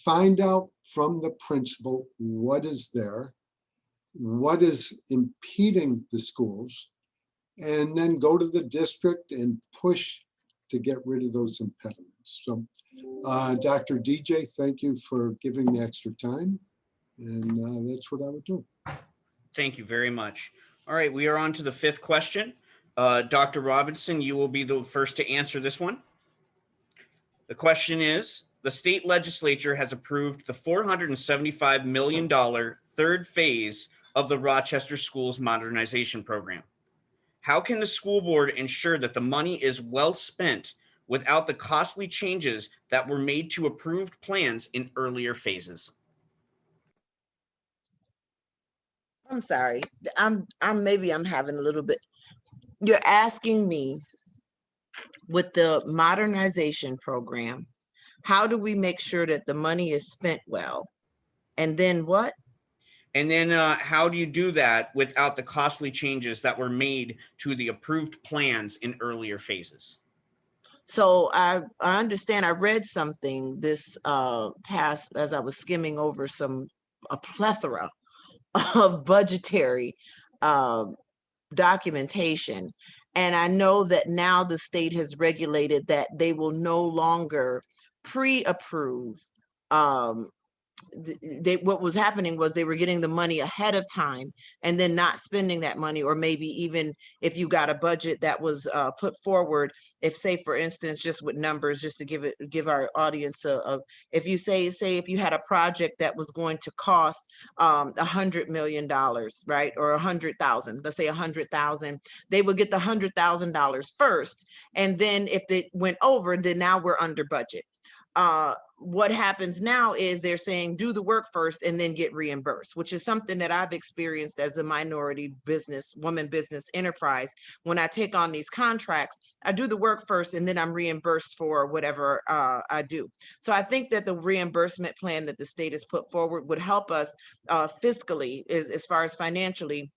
Find out from the principal what is there, what is impeding the schools, and then go to the district and push to get rid of those impediments. So Dr. DJ, thank you for giving me extra time. And that's what I would do. Thank you very much. All right, we are on to the 5th question. Dr. Robinson, you will be the first to answer this one. The question is, the state legislature has approved the $475 million 3rd phase of the Rochester Schools Modernization Program. How can the school board ensure that the money is well spent without the costly changes that were made to approved plans in earlier phases? I'm sorry. Maybe I'm having a little bit. You're asking me with the modernization program, how do we make sure that the money is spent well? And then what? And then how do you do that without the costly changes that were made to the approved plans in earlier phases? So I understand, I read something this past, as I was skimming over a plethora of budgetary documentation. And I know that now the state has regulated that they will no longer pre-approve. What was happening was they were getting the money ahead of time and then not spending that money, or maybe even if you got a budget that was put forward, if say for instance, just with numbers, just to give our audience if you say if you had a project that was going to cost $100 million, right, or 100,000, let's say 100,000, they would get the $100,000 first, and then if they went over, then now we're under budget. What happens now is they're saying do the work first and then get reimbursed, which is something that I've experienced as a minority woman business enterprise. When I take on these contracts, I do the work first and then I'm reimbursed for whatever I do. So I think that the reimbursement plan that the state has put forward would help us fiscally, as far as financially,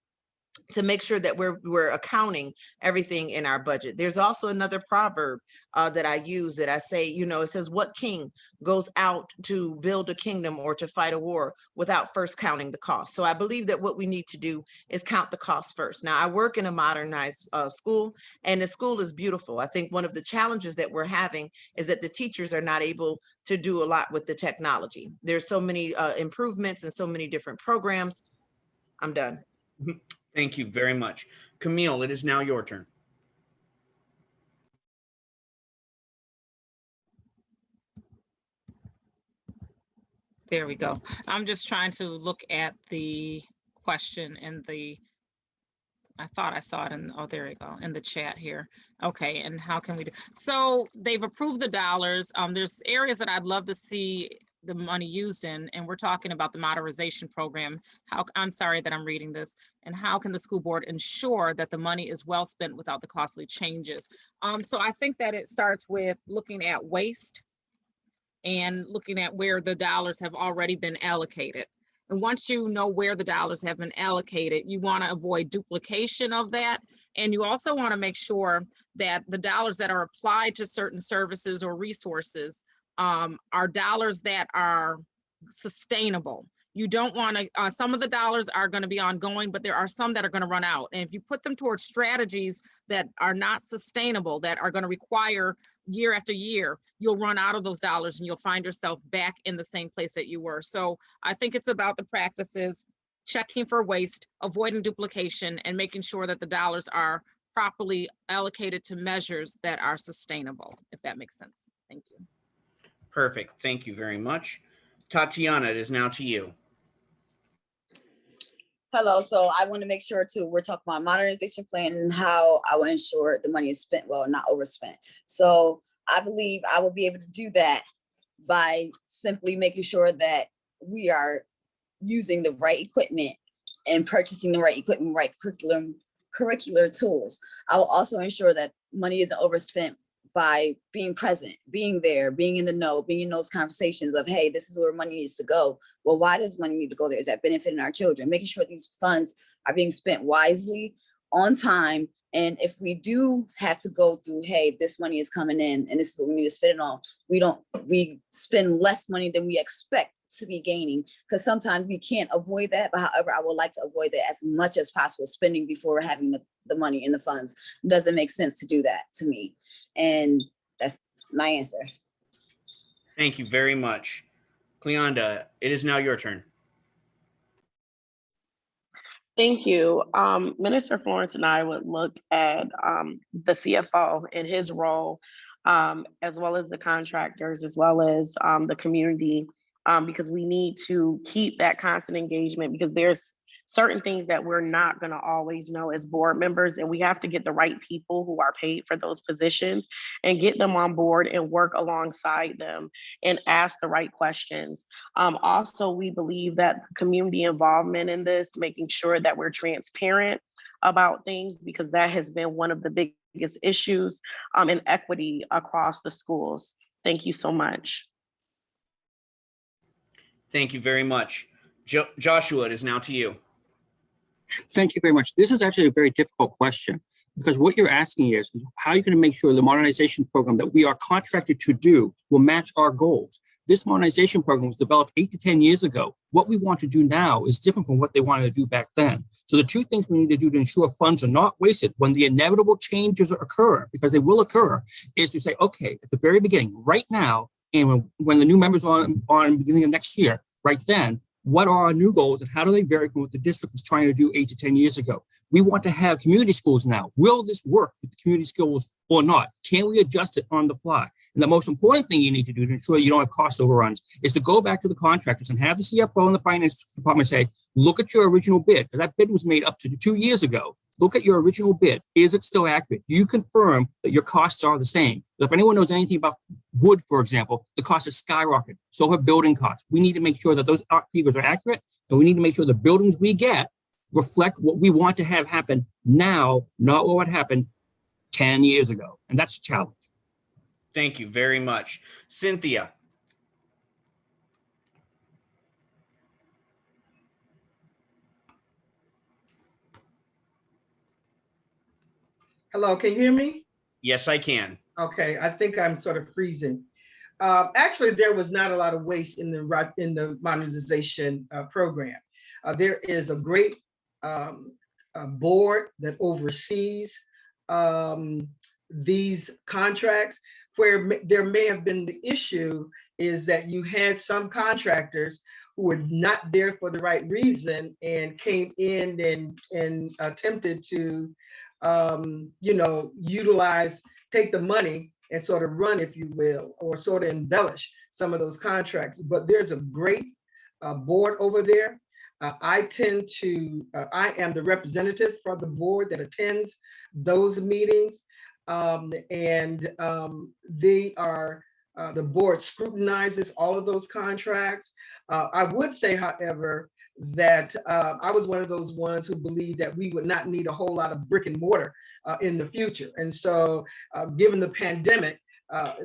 to make sure that we're accounting everything in our budget. There's also another proverb that I use that I say, it says, what king goes out to build a kingdom or to fight a war without first counting the cost? So I believe that what we need to do is count the cost first. Now, I work in a modernized school, and the school is beautiful. I think one of the challenges that we're having is that the teachers are not able to do a lot with the technology. There's so many improvements and so many different programs. I'm done. Thank you very much. Camille, it is now your turn. There we go. I'm just trying to look at the question in I thought I saw it oh, there we go, in the chat here. Okay, and how can we do? So they've approved the dollars. There's areas that I'd love to see the money used in, and we're talking about the modernization program. I'm sorry that I'm reading this. And how can the school board ensure that the money is well spent without the costly changes? So I think that it starts with looking at waste and looking at where the dollars have already been allocated. And once you know where the dollars have been allocated, you want to avoid duplication of that. And you also want to make sure that the dollars that are applied to certain services or resources are dollars that are sustainable. You don't want to, some of the dollars are going to be ongoing, but there are some that are going to run out. And if you put them towards strategies that are not sustainable, that are going to require year after year, you'll run out of those dollars and you'll find yourself back in the same place that you were. So I think it's about the practices, checking for waste, avoiding duplication, and making sure that the dollars are properly allocated to measures that are sustainable, if that makes sense. Thank you. Perfect. Thank you very much. Tatiana, it is now to you. Hello, so I want to make sure too, we're talking about modernization plan and how I will ensure the money is spent well, not overspent. So I believe I will be able to do that by simply making sure that we are using the right equipment and purchasing the right equipment, right curricular tools. I will also ensure that money isn't overspent by being present, being there, being in the know, being in those conversations of, hey, this is where money needs to go. Well, why does money need to go there? Is that benefiting our children? Making sure these funds are being spent wisely, on time. And if we do have to go through, hey, this money is coming in and this is what we need to spend it on, we spend less money than we expect to be gaining, because sometimes we can't avoid that. But however, I would like to avoid that as much as possible, spending before having the money in the funds. It doesn't make sense to do that to me. And that's my answer. Thank you very much. Cleonda, it is now your turn. Thank you. Minister Florence and I would look at the CFO and his role, as well as the contractors, as well as the community, because we need to keep that constant engagement, because there's certain things that we're not going to always know as board members, and we have to get the right people who are paid for those positions and get them on board and work alongside them and ask the right questions. Also, we believe that community involvement in this, making sure that we're transparent about things, because that has been one of the biggest issues in equity across the schools. Thank you so much. Thank you very much. Joshua, it is now to you. Thank you very much. This is actually a very difficult question, because what you're asking is, how are you going to make sure the modernization program that we are contracted to do will match our goals? This modernization program was developed 8 to 10 years ago. What we want to do now is different from what they wanted to do back then. So the two things we need to do to ensure funds are not wasted when the inevitable changes occur, because they will occur, is to say, okay, at the very beginning, right now, and when the new members are on beginning of next year, right then, what are our new goals and how do they vary from what the district was trying to do 8 to 10 years ago? We want to have community schools now. Will this work with the community schools or not? Can we adjust it on the fly? And the most important thing you need to do to ensure you don't have cost overruns is to go back to the contractors and have the CFO and the finance department say, look at your original bid, because that bid was made up to 2 years ago. Look at your original bid. Is it still accurate? Do you confirm that your costs are the same? If anyone knows anything about wood, for example, the cost is skyrocketed. So have building costs. We need to make sure that those figures are accurate, and we need to make sure the buildings we get reflect what we want to have happen now, not what happened 10 years ago. And that's a challenge. Thank you very much. Cynthia. Hello, can you hear me? Yes, I can. Okay, I think I'm sort of freezing. Actually, there was not a lot of waste in the modernization program. There is a great board that oversees these contracts. Where there may have been the issue is that you had some contractors who were not there for the right reason and came in and attempted to take the money and sort of run, if you will, or sort of embellish some of those contracts. But there's a great board over there. I am the representative for the board that attends those meetings. The board scrutinizes all of those contracts. I would say, however, that I was one of those ones who believed that we would not need a whole lot of brick and mortar in the future. And so given the pandemic,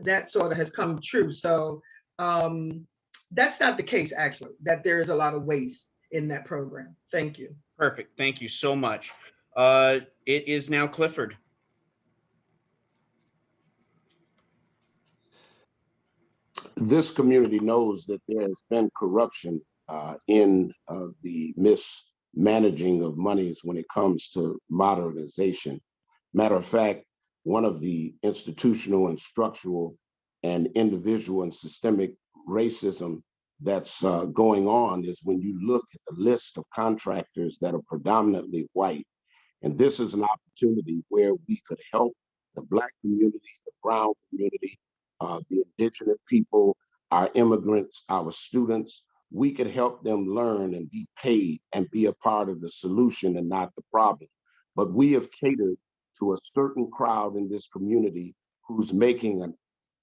that sort of has come true. So that's not the case, actually, that there is a lot of waste in that program. Thank you. Perfect. Thank you so much. It is now Clifford. This community knows that there has been corruption in the mismanaging of monies when it comes to modernization. Matter of fact, one of the institutional and structural and individual and systemic racism that's going on is when you look at the list of contractors that are predominantly white. And this is an opportunity where we could help the Black community, the brown community, the indigenous people, our immigrants, our students. We could help them learn and be paid and be a part of the solution and not the problem. But we have catered to a certain crowd in this community who's making an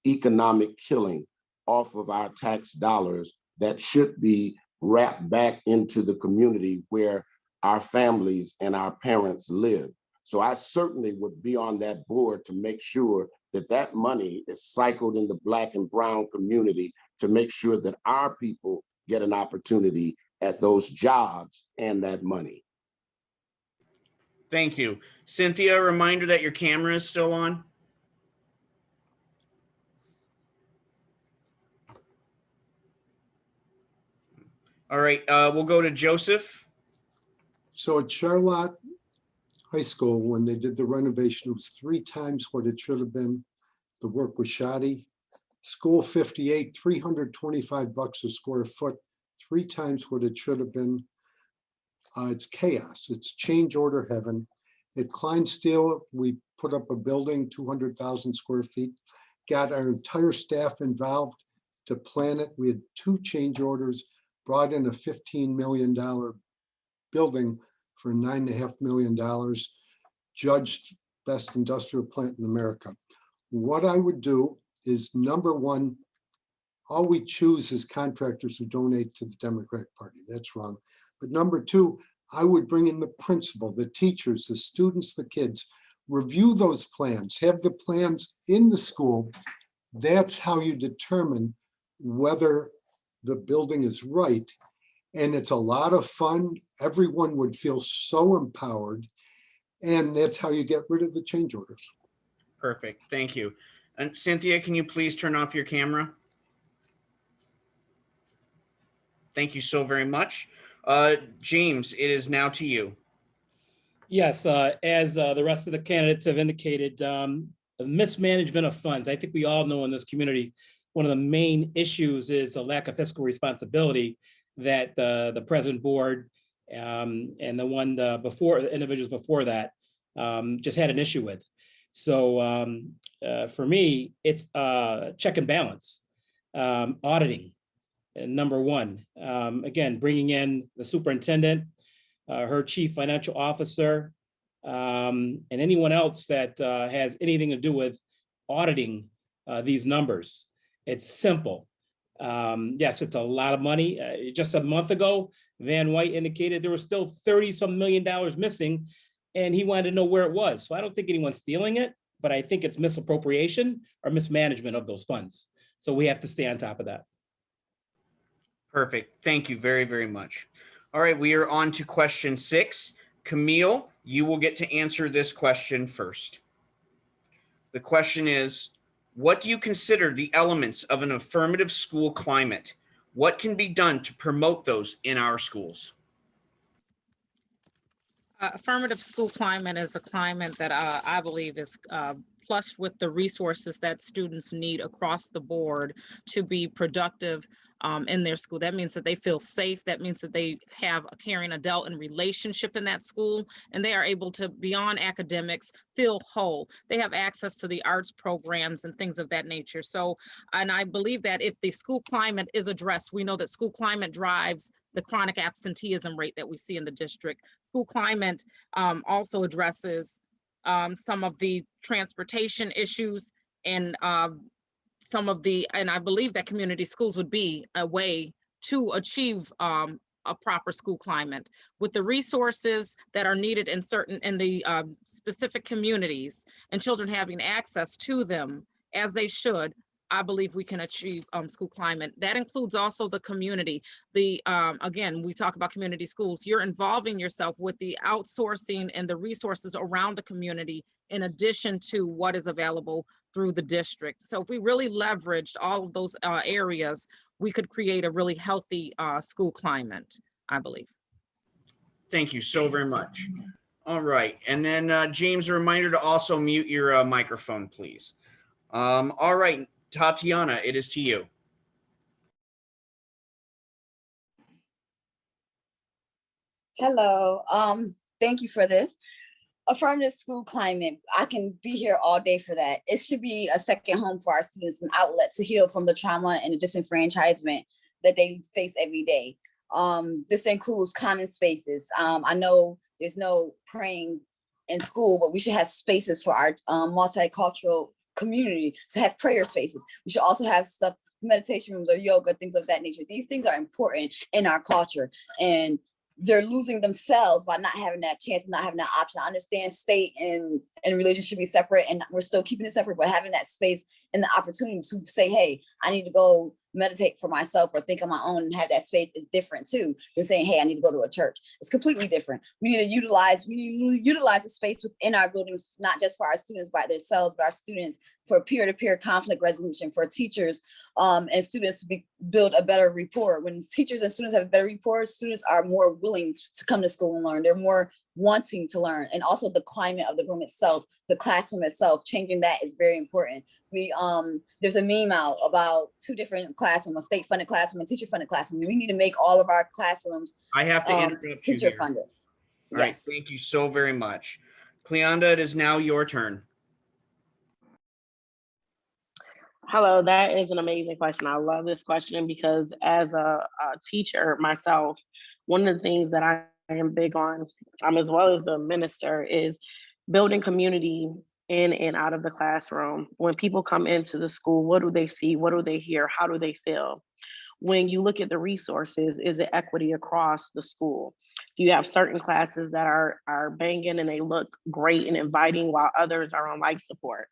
economic killing off of our tax dollars that should be wrapped back into the community where our families and our parents live. So I certainly would be on that board to make sure that that money is cycled in the Black and brown community to make sure that our people get an opportunity at those jobs and that money. Thank you. Cynthia, a reminder that your camera is still on. All right, we'll go to Joseph. So at Charlotte High School, when they did the renovation, it was 3 times what it should have been. The work was shoddy. School 58, $325 a square foot, 3 times what it should have been. It's chaos. It's change order heaven. At Klein Steel, we put up a building, 200,000 square feet, got our entire staff involved to plan it. We had 2 change orders, brought in a $15 million building for $9.5 million, judged best industrial plant in America. What I would do is, number one, all we choose is contractors who donate to the Democratic Party. That's wrong. But number two, I would bring in the principal, the teachers, the students, the kids, review those plans, have the plans in the school. That's how you determine whether the building is right. And it's a lot of fun. Everyone would feel so empowered. And that's how you get rid of the change orders. Perfect. Thank you. And Cynthia, can you please turn off your camera? Thank you so very much. James, it is now to you. Yes, as the rest of the candidates have indicated, mismanagement of funds. I think we all know in this community, one of the main issues is a lack of fiscal responsibility that the present board and the one before, individuals before that just had an issue with. So for me, it's check and balance, auditing, number one. Again, bringing in the superintendent, her chief financial officer, and anyone else that has anything to do with auditing these numbers. It's simple. Yes, it's a lot of money. Just a month ago, Van White indicated there was still $30-some million missing, and he wanted to know where it was. So I don't think anyone's stealing it, but I think it's misappropriation or mismanagement of those funds. So we have to stay on top of that. Perfect. Thank you very, very much. All right, we are on to question 6. Camille, you will get to answer this question first. The question is, what do you consider the elements of an affirmative school climate? What can be done to promote those in our schools? Affirmative school climate is a climate that I believe is plush with the resources that students need across the board to be productive in their school. That means that they feel safe. That means that they have a caring adult and relationship in that school, and they are able to, beyond academics, feel whole. They have access to the arts programs and things of that nature. So, and I believe that if the school climate is addressed, we know that school climate drives the chronic absenteeism rate that we see in the district. School climate also addresses some of the transportation issues and some of the, and I believe that community schools would be a way to achieve a proper school climate with the resources that are needed in the specific communities and children having access to them as they should. I believe we can achieve school climate. That includes also the community. Again, we talk about community schools. You're involving yourself with the outsourcing and the resources around the community in addition to what is available through the district. So if we really leveraged all of those areas, we could create a really healthy school climate, I believe. Thank you so very much. All right. And then James, a reminder to also mute your microphone, please. All right, Tatiana, it is to you. Hello, thank you for this. Affirmative school climate, I can be here all day for that. It should be a second home for our students, an outlet to heal from the trauma and the disenfranchisement that they face every day. This includes common spaces. I know there's no praying in school, but we should have spaces for our multicultural community to have prayer spaces. We should also have stuff, meditation rooms or yoga, things of that nature. These things are important in our culture, and they're losing themselves by not having that chance, not having that option. I understand state and religion should be separate, and we're still keeping it separate, but having that space and the opportunity to say, hey, I need to go meditate for myself or think on my own and have that space is different too than saying, hey, I need to go to a church. It's completely different. We need to utilize the space within our buildings, not just for our students by themselves, but our students for peer-to-peer conflict resolution, for teachers and students to build a better rapport. When teachers and students have better rapport, students are more willing to come to school and learn. They're more wanting to learn. And also the climate of the room itself, the classroom itself, changing that is very important. There's a meme out about two different classrooms, a state-funded classroom and teacher-funded classroom. We need to make all of our classrooms I have to interrupt you here. teacher-funded. All right, thank you so very much. Cleonda, it is now your turn. Hello, that is an amazing question. I love this question because as a teacher myself, one of the things that I am big on, as well as the minister, is building community in and out of the classroom. When people come into the school, what do they see? What do they hear? How do they feel? When you look at the resources, is it equity across the school? Do you have certain classes that are banging and they look great and inviting while others are on life support?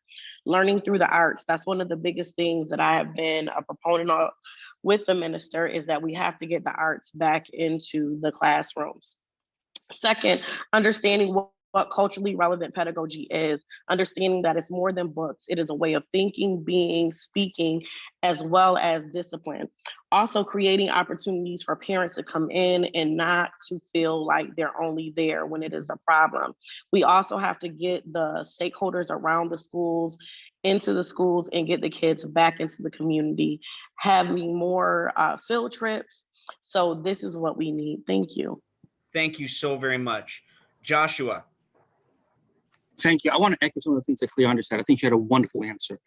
Learning through the arts, that's one of the biggest things that I have been a proponent of with the minister, is that we have to get the arts back into the classrooms. Second, understanding what culturally relevant pedagogy is, understanding that it's more than books. It is a way of thinking, being, speaking, as well as discipline. Also creating opportunities for parents to come in and not to feel like they're only there when it is a problem. We also have to get the stakeholders around the schools into the schools and get the kids back into the community, having more field trips. So this is what we need. Thank you. Thank you so very much. Joshua. Thank you. I want to echo some of the things that Cleonda said. I think she had a wonderful answer.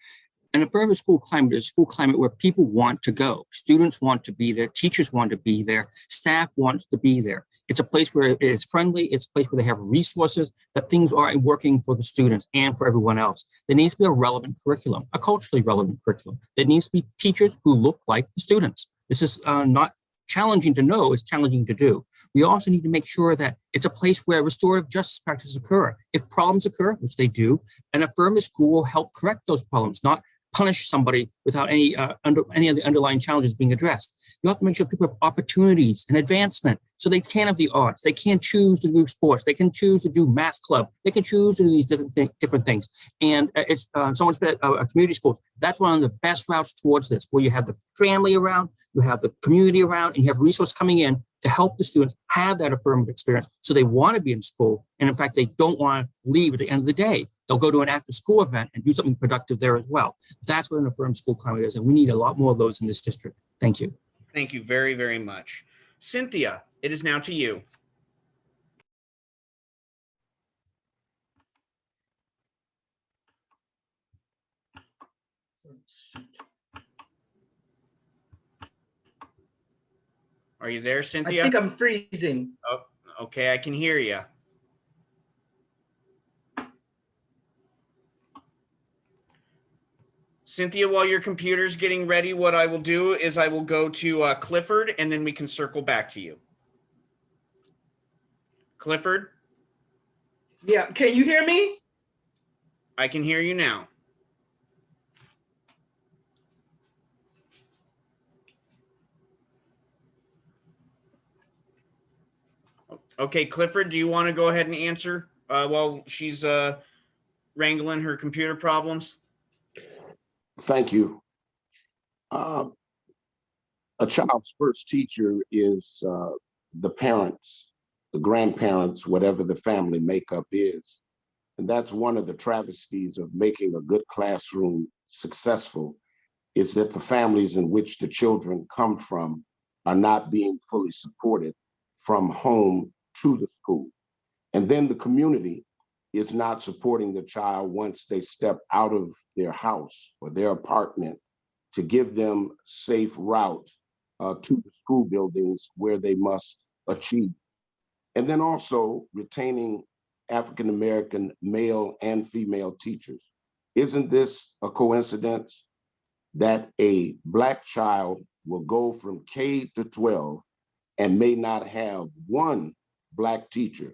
An affirmative school climate is a school climate where people want to go. Students want to be there. Teachers want to be there. Staff wants to be there. It's a place where it is friendly. It's a place where they have resources, that things are working for the students and for everyone else. There needs to be a relevant curriculum, a culturally relevant curriculum. There needs to be teachers who look like the students. This is not challenging to know, it's challenging to do. We also need to make sure that it's a place where restorative justice practices occur. If problems occur, which they do, an affirmative school will help correct those problems, not punish somebody without any of the underlying challenges being addressed. You have to make sure people have opportunities and advancement, so they can have the arts, they can choose to do sports, they can choose to do math club, they can choose to do these different things. And it's someone said community schools. That's one of the best routes towards this, where you have the family around, you have the community around, and you have resources coming in to help the students have that affirmative experience. So they want to be in school, and in fact, they don't want to leave at the end of the day. They'll go to an after school event and do something productive there as well. That's what an affirmative school climate is, and we need a lot more of those in this district. Thank you. Thank you very, very much. Cynthia, it is now to you. Are you there, Cynthia? I think I'm freezing. Oh, okay, I can hear you. Cynthia, while your computer's getting ready, what I will do is I will go to Clifford, and then we can circle back to you. Clifford? Yeah, can you hear me? I can hear you now. Okay, Clifford, do you want to go ahead and answer while she's wrangling her computer problems? Thank you. A child's first teacher is the parents, the grandparents, whatever the family makeup is. And that's one of the travesties of making a good classroom successful, is that the families in which the children come from are not being fully supported from home to the school. And then the community is not supporting the child once they step out of their house or their apartment to give them safe route to the school buildings where they must achieve. And then also retaining African-American male and female teachers. Isn't this a coincidence that a Black child will go from K to 12 and may not have one Black teacher,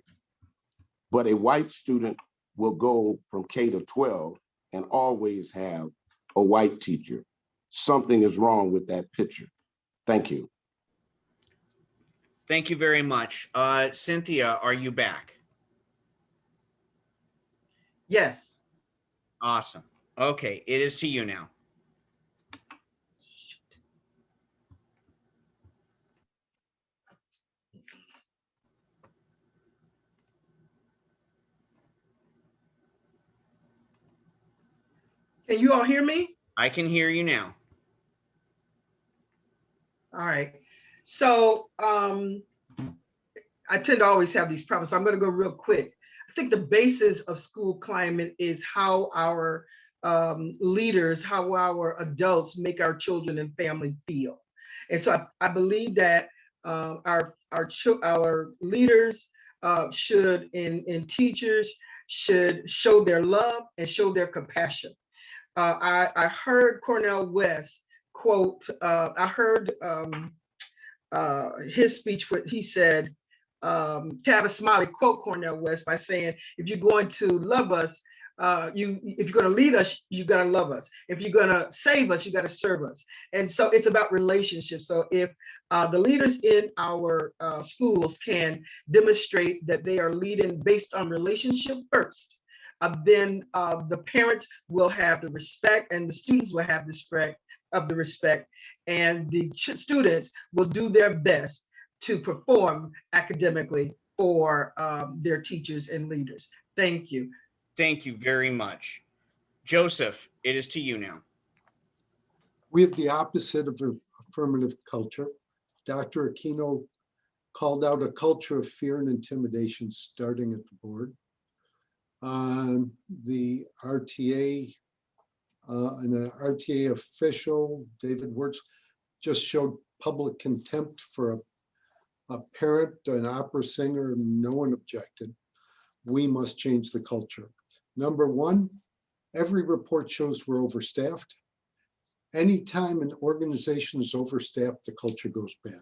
but a white student will go from K to 12 and always have a white teacher? Something is wrong with that picture. Thank you. Thank you very much. Cynthia, are you back? Yes. Awesome. Okay, it is to you now. Can you all hear me? I can hear you now. All right. So I tend to always have these problems, so I'm going to go real quick. I think the basis of school climate is how our leaders, how our adults make our children and family feel. And so I believe that our leaders should, and teachers should show their love and show their compassion. I heard Cornel West quote, I heard his speech where he said, Tavis Smiley quote Cornel West by saying, if you're going to love us, if you're going to lead us, you got to love us. If you're going to save us, you got to serve us. And so it's about relationships. So if the leaders in our schools can demonstrate that they are leading based on relationship first, then the parents will have the respect and the students will have the respect, and the students will do their best to perform academically for their teachers and leaders. Thank you. Thank you very much. Joseph, it is to you now. We have the opposite of affirmative culture. Dr. Aquino called out a culture of fear and intimidation starting at the board. The RTA and an RTA official, David Wirtz, just showed public contempt for a parent, an opera singer, no one objected. We must change the culture. Number one, every report shows we're overstaffed. Anytime an organization is overstaffed, the culture goes bad.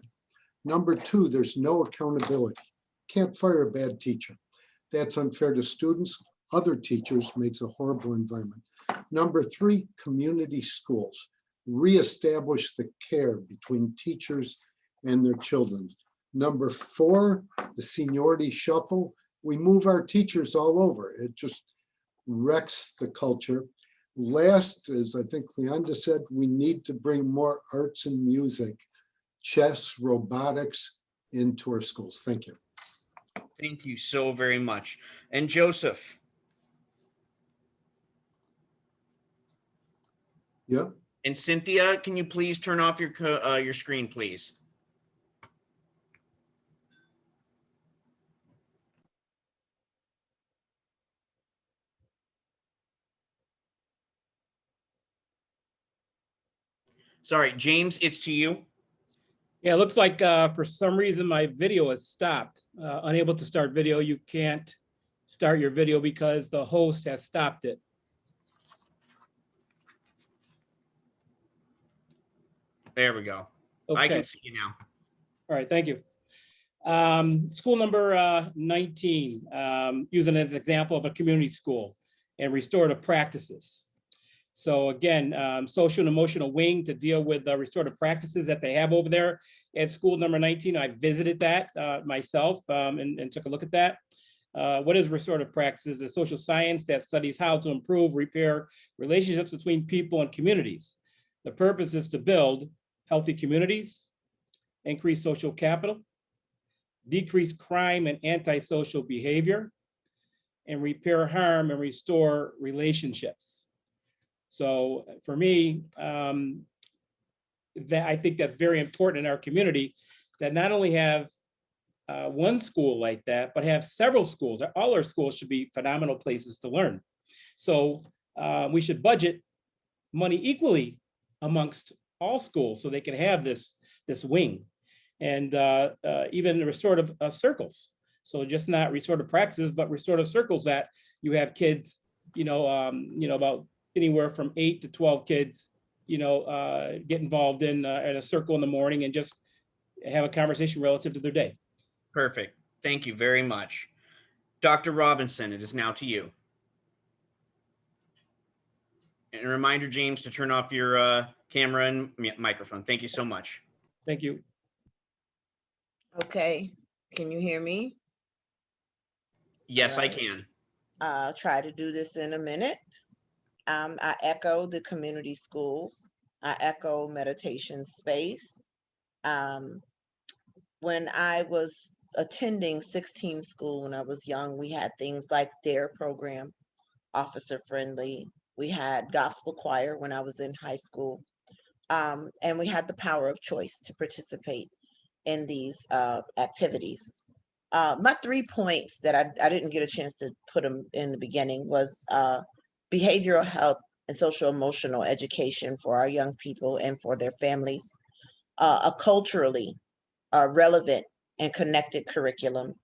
Number two, there's no accountability. Can't fire a bad teacher. That's unfair to students. Other teachers, makes a horrible environment. Number three, community schools. Reestablish the care between teachers and their children. Number four, the seniority shuffle. We move our teachers all over. It just wrecks the culture. Last, as I think Leonda said, we need to bring more arts and music, chess, robotics into our schools. Thank you. Thank you so very much. And Joseph. Yeah. And Cynthia, can you please turn off your screen, please? Sorry, James, it's to you. Yeah, it looks like for some reason my video has stopped. Unable to start video. You can't start your video because the host has stopped it. There we go. Okay. I can see you now. All right, thank you. School number 19, using as an example of a community school and restorative practices. So again, social and emotional wing to deal with the restorative practices that they have over there at school number 19. I visited that myself and took a look at that. What is restorative practices? A social science that studies how to improve, repair relationships between people and communities. The purpose is to build healthy communities, increase social capital, decrease crime and antisocial behavior, and repair harm and restore relationships. So for me, that I think that's very important in our community, that not only have one school like that, but have several schools. All our schools should be phenomenal places to learn. So we should budget money equally amongst all schools so they can have this wing, and even restorative circles. So just not restorative practices, but restorative circles that you have kids, about anywhere from 8 to 12 kids, get involved in a circle in the morning and just have a conversation relative to their day. Perfect. Thank you very much. Dr. Robinson, it is now to you. And a reminder, James, to turn off your camera and microphone. Thank you so much. Thank you. Okay, can you hear me? Yes, All I right. can. I'll try to do this in a minute. I echo the community schools. I echo meditation space. When I was attending 16 school when I was young, we had things like DARE program, officer friendly. We had gospel choir when I was in high school. And we had the power of choice to participate in these activities. My 3 points that I didn't get a chance to put them in the beginning was behavioral health and social emotional education for our young people and for their families, a culturally relevant and connected curriculum,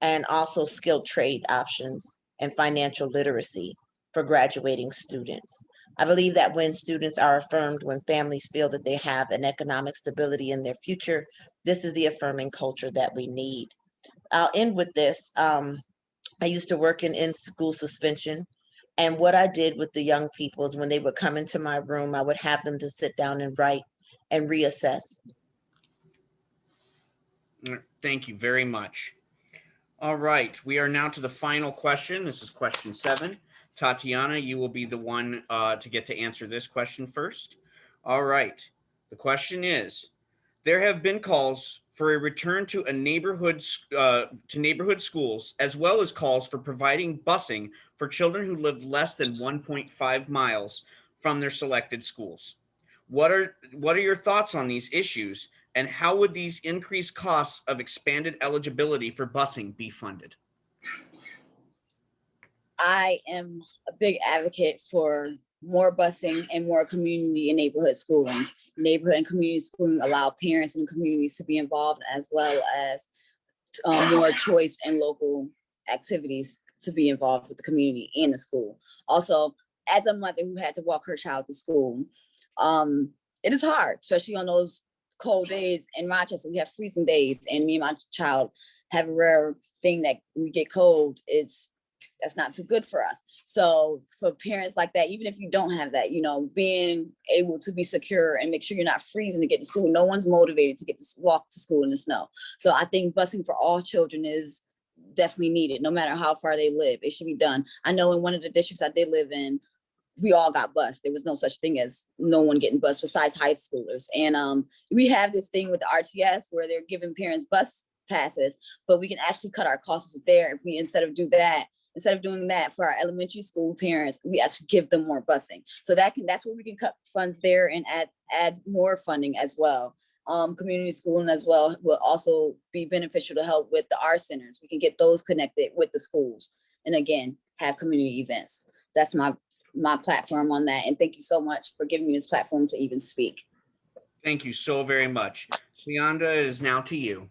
and also skilled trade options and financial literacy for graduating students. I believe that when students are affirmed, when families feel that they have an economic stability in their future, this is the affirming culture that we need. I'll end with this. I used to work in school suspension. And what I did with the young people is when they would come into my room, I would have them to sit down and write and reassess. Thank you very much. All right, we are now to the final question. This is question 7. Tatiana, you will be the one to get to answer this question first. All right, the question is, there have been calls for a return to neighborhood schools, as well as calls for providing busing for children who live less than 1.5 miles from their selected schools. What are your thoughts on these issues, and how would these increased costs of expanded eligibility for busing be funded? I am a big advocate for more busing and more community and neighborhood schoolings. Neighborhood and community schooling allow parents and communities to be involved, as well as more choice and local activities to be involved with the community and the school. Also, as a mother who had to walk her child to school, it is hard, especially on those cold days in Rochester. We have freezing days, and me and my child have a rare thing that when we get cold, that's not too good for us. So for parents like that, even if you don't have that, being able to be secure and make sure you're not freezing to get to school. No one's motivated to walk to school in the snow. So I think busing for all children is definitely needed, no matter how far they live. It should be done. I know in one of the districts I did live in, we all got bused. There was no such thing as no one getting bused besides high schoolers. And we have this thing with the RTS where they're giving parents bus passes, but we can actually cut our costs there if we, instead of doing that for our elementary school parents, we actually give them more busing. So that's where we can cut funds there and add more funding as well. Community schooling as well will also be beneficial to help with the art centers. We can get those connected with the schools, and again, have community events. That's my platform on that. And thank you so much for giving me this platform to even speak. Thank you so very much. Leonda, it is now to you.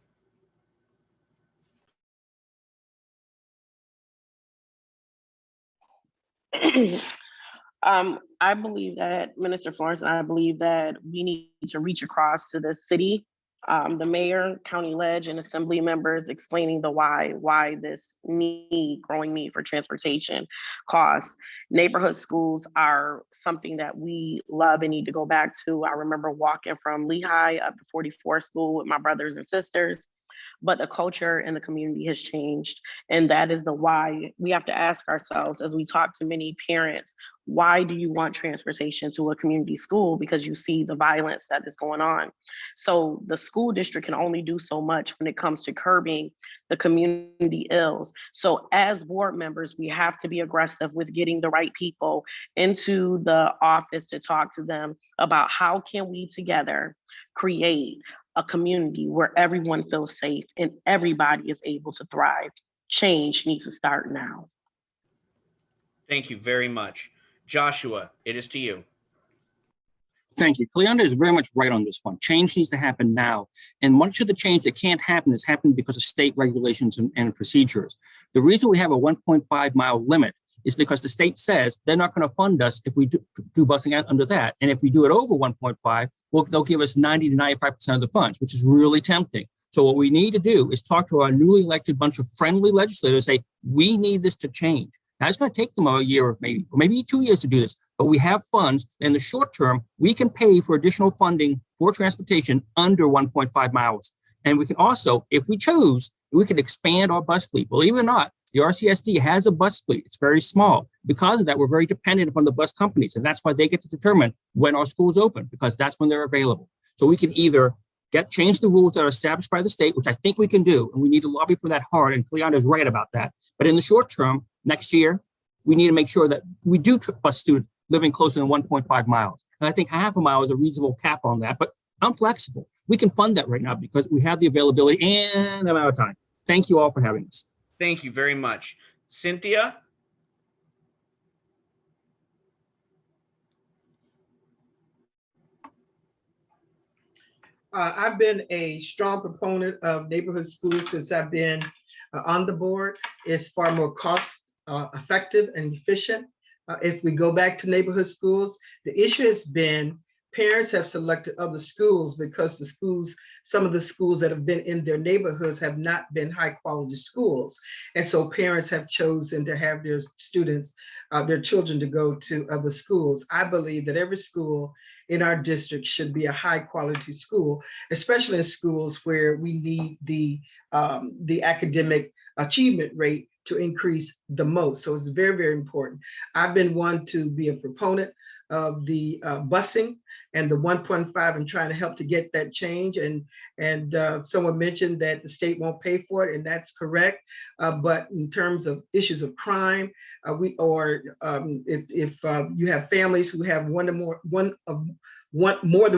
I believe that Minister Florence and I believe that we need to reach across to the city, the mayor, county ledge, and assembly members explaining the why this growing need for transportation costs. Neighborhood schools are something that we love and need to go back to. I remember walking from Lehigh up to 44 school with my brothers and sisters. but the culture in the community has changed. And that is the why. We have to ask ourselves, as we talk to many parents, why do you want transportation to a community school? Because you see the violence that is going on. So the school district can only do so much when it comes to curbing the community ills. So as board members, we have to be aggressive with getting the right people into the office to talk to them about how can we together create a community where everyone feels safe and everybody is able to thrive. Change needs to start now. Thank you very much. Joshua, it is to you. Thank you. Cleonda is very much right on this one. Change needs to happen now. And much of the change that can't happen is happening because of state regulations and procedures. The reason we have a 1.5 mile limit is because the state says they're not going to fund us if we do busing out under that. And if we do it over 1.5, well, they'll give us 90 to 95% of the funds, which is really tempting. So what we need to do is talk to our newly elected bunch of friendly legislators, say, we need this to change. Now, it's going to take them a year or maybe 2 years to do this, but we have funds. In the short term, we can pay for additional funding for transportation under 1.5 miles. And we can also, if we choose, we can expand our bus fleet. Believe it or not, the RCSD has a bus fleet. It's very small. Because of that, we're very dependent upon the bus companies. And that's why they get to determine when our schools open, because that's when they're available. So we can either change the rules that are established by the state, which I think we can do, and we need to lobby for that hard, and Cleonda is right about that. But in the short term, next year, we need to make sure that we do bus students living closer than 1.5 miles. And I think half a mile is a reasonable cap on that, but I'm flexible. We can fund that right now because we have the availability, and I'm out of time. Thank you all for having us. Thank you very much. Cynthia? I've been a strong proponent of neighborhood schools since I've been on the board. It's far more cost effective and efficient. If we go back to neighborhood schools, the issue has been parents have selected other schools because the schools, some of the schools that have been in their neighborhoods have not been high quality schools. And so parents have chosen to have their students, their children to go to other schools. I believe that every school in our district should be a high quality school, especially in schools where we need the academic achievement rate to increase the most. So it's very, very important. I've been one to be a proponent of the busing and the 1.5 and trying to help to get that change. And someone mentioned that the state won't pay for it, and that's correct. But in terms of issues of crime, if you have families who have more than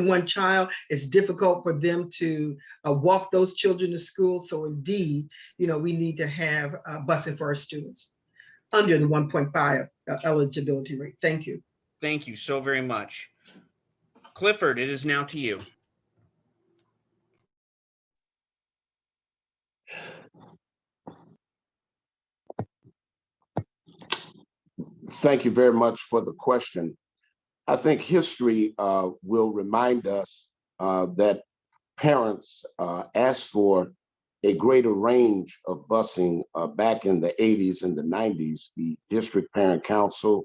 one child, it's difficult for them to walk those children to school. So indeed, we need to have busing for our students under the 1.5 eligibility rate. Thank you. Thank you so very much. Clifford, it is now to you. Thank you very much for the question. I think history will remind us that parents asked for a greater range of busing back in the 80s and the 90s. The District Parent Council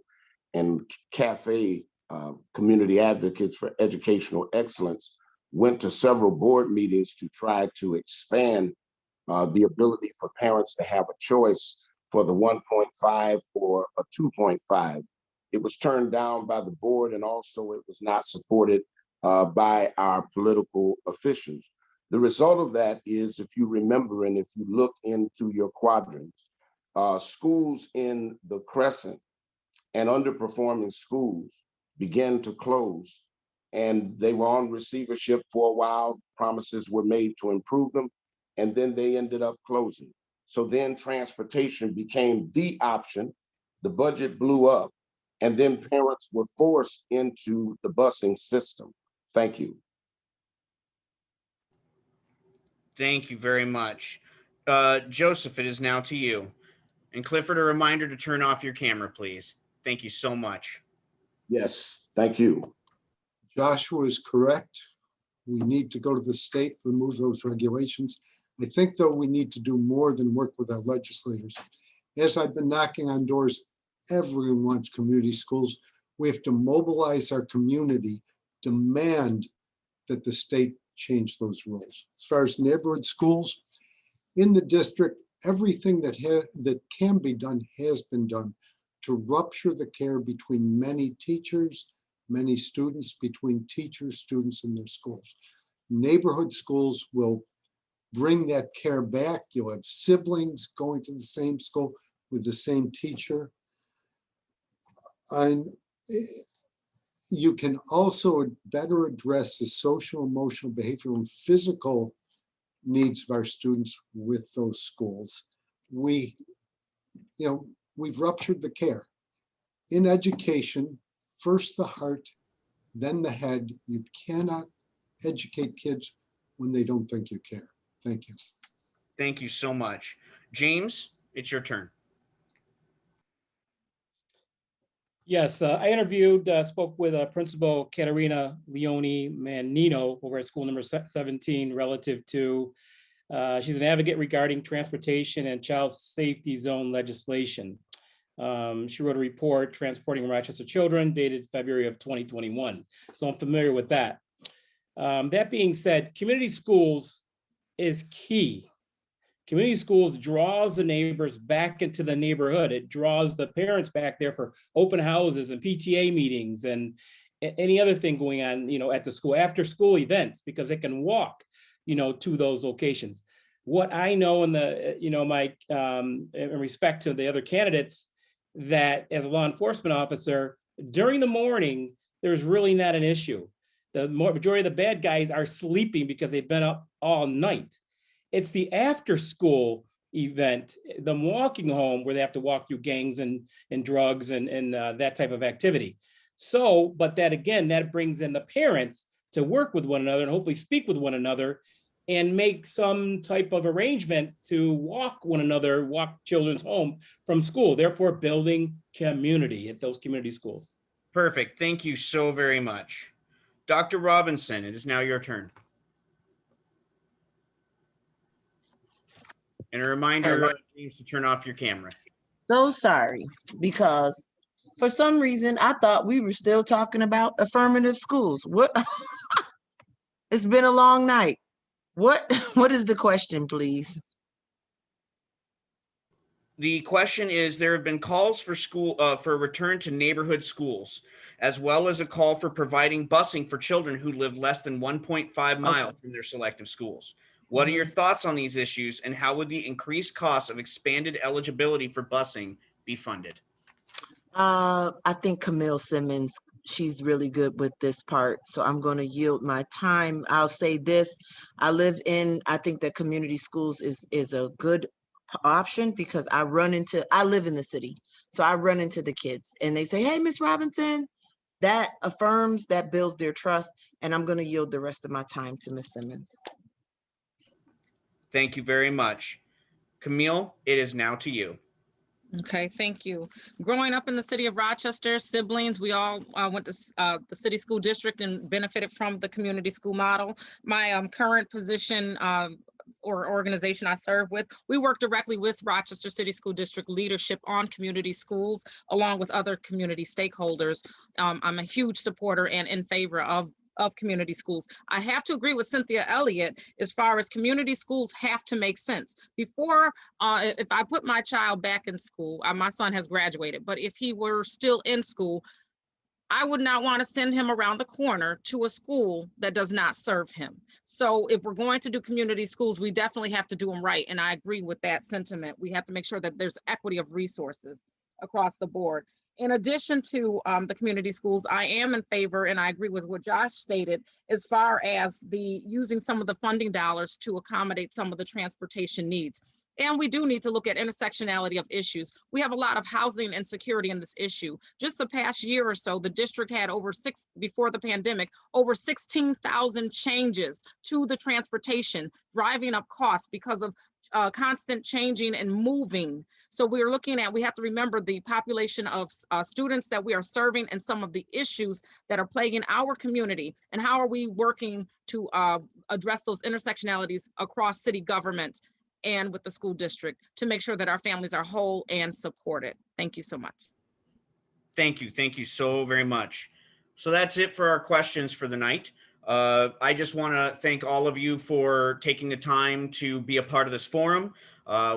and CAFE, Community Advocates for Educational Excellence, went to several board meetings to try to expand the ability for parents to have a choice for the 1.5 or a 2.5. It was turned down by the board, and also it was not supported by our political officials. The result of that is, if you remember, and if you look into your quadrants, schools in the Crescent and underperforming schools began to close, and they were on receivership for a while. Promises were made to improve them, and then they ended up closing. So then transportation became the option. The budget blew up, and then parents were forced into the busing system. Thank you. Thank you very much. Joseph, it is now to you. And Clifford, a reminder to turn off your camera, please. Thank you so much. Yes, thank you. Joshua is correct. We need to go to the state, remove those regulations. I think, though, we need to do more than work with our legislators. As I've been knocking on doors, everyone wants community schools. We have to mobilize our community, demand that the state change those rules. As far as neighborhood schools, In the district, everything that can be done has been done to rupture the care between many teachers, many students, between teachers, students, and their schools. Neighborhood schools will bring that care back. You'll have siblings going to the same school with the same teacher. And you can also better address the social, emotional, behavioral, and physical needs of our students with those schools. We've ruptured the care. In education, first the heart, then the head. You cannot educate kids when they don't think you care. Thank you. Thank you so much. James, it's your turn. Yes, I interviewed, spoke with Principal Katerina Leone Manino over at school number 17 relative to, she's an advocate regarding transportation and child safety zone legislation. She wrote a report, Transporting Rochester Children, dated February of 2021. So I'm familiar with that. That being said, community schools is key. Community schools draws the neighbors back into the neighborhood. It draws the parents back there for open houses and PTA meetings and any other thing going on, at the school, after school events, because they can walk, to those locations. What I know in the, in respect to the other candidates, that as a law enforcement officer, during the morning, there's really not an issue. The majority of the bad guys are sleeping because they've been up all night. It's the after school event, the walking home, where they have to walk through gangs and drugs and that type of activity. So, but that again, that brings in the parents to work with one another and hopefully speak with one another and make some type of arrangement to walk children's home from school, therefore building community at those community schools. Perfect. Thank you so very much. Dr. Robinson, it is now your turn. And a reminder, James, to turn off your camera. So sorry, because for some reason I thought we were still talking about affirmative schools. What? It's been a long night. What is the question, please? The question is, there have been calls for for return to neighborhood schools, as well as a call for providing busing for children who live less than 1.5 miles from their selective schools. What are your thoughts on these issues, and how would the increased cost of expanded eligibility for busing be funded? I think Camille Simmons, she's really good with this part. So I'm going to yield my time. I'll say this. I think that community schools is a good option because I live in the city. So I run into the kids and they say, hey, Miss Robinson, that affirms, that builds their trust. And I'm going to yield the rest of my time to Miss Simmons. Thank you very much. Camille, it is now to you. Okay, thank you. Growing up in the city of Rochester, siblings, we all went to the city school district and benefited from the community school model. My current position or organization I serve with, we work directly with Rochester City School District leadership on community schools, along with other community stakeholders. I'm a huge supporter and in favor of community schools. I have to agree with Cynthia Elliott as far as community schools have to make sense. Before, if I put my child back in school, my son has graduated, but if he were still in school, I would not want to send him around the corner to a school that does not serve him. So if we're going to do community schools, we definitely have to do them right. And I agree with that sentiment. We have to make sure that there's equity of resources across the board. In addition to the community schools, I am in favor, and I agree with what Josh stated, as far as using some of the funding dollars to accommodate some of the transportation needs. And we do need to look at intersectionality of issues. We have a lot of housing insecurity in this issue. Just the past year or so, the district had before the pandemic, over 16,000 changes to the transportation, driving up costs because of constant changing and moving. So we have to remember the population of students that we are serving and some of the issues that are plaguing our community, and how are we working to address those intersectionalities across city government and with the school district to make sure that our families are whole and supported. Thank you so much. Thank you. Thank you so very much. So that's it for our questions for the night. I just want to thank all of you for taking the time to be a part of this forum.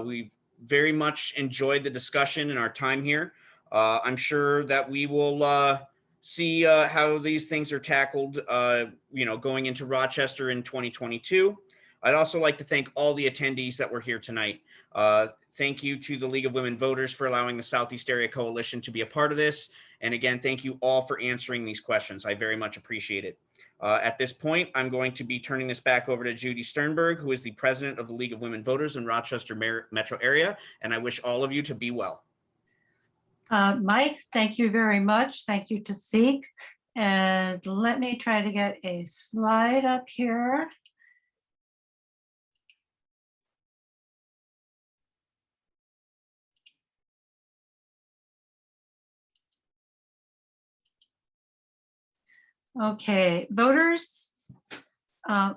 We've very much enjoyed the discussion and our time here. I'm sure that we will see how these things are tackled, going into Rochester in 2022. I'd also like to thank all the attendees that were here tonight. Thank you to the League of Women Voters for allowing the Southeast Area Coalition to be a part of this. And again, thank you all for answering these questions. I very much appreciate it. At this point, I'm going to be turning this back over to Judy Sternberg, who is the president of the League of Women Voters in Rochester metro area. And I wish all of you to be well. Mike, thank you very much. Thank you to Seek. And let me try to get a slide up here. Okay, voters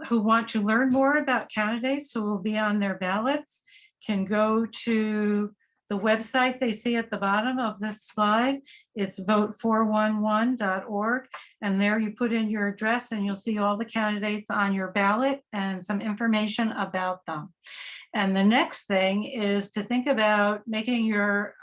who want to learn more about candidates who will be on their ballots can go to the website they see at the bottom of this slide. It's vote411.org. And there you put in your address and you'll see all the candidates on your ballot and some information about them. And the next thing is to think about making your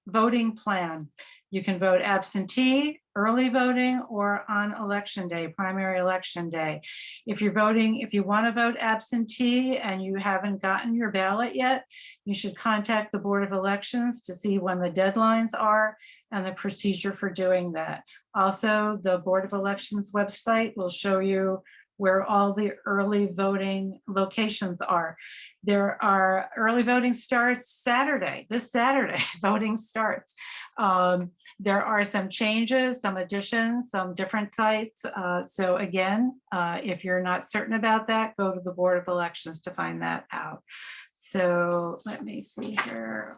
voting plan. You can vote absentee, early voting, or on election day, primary election day. If you're voting, if you want to vote absentee and you haven't gotten your ballot yet, you should contact the Board of Elections to see when the deadlines are and the procedure for doing that. Also, the Board of Elections website will show you where all the early voting locations are. There are early voting starts Saturday, this Saturday, voting starts. There are some changes, some additions, some different sites. So again, if you're not certain about that, go to the Board of Elections to find that out. So let me see here.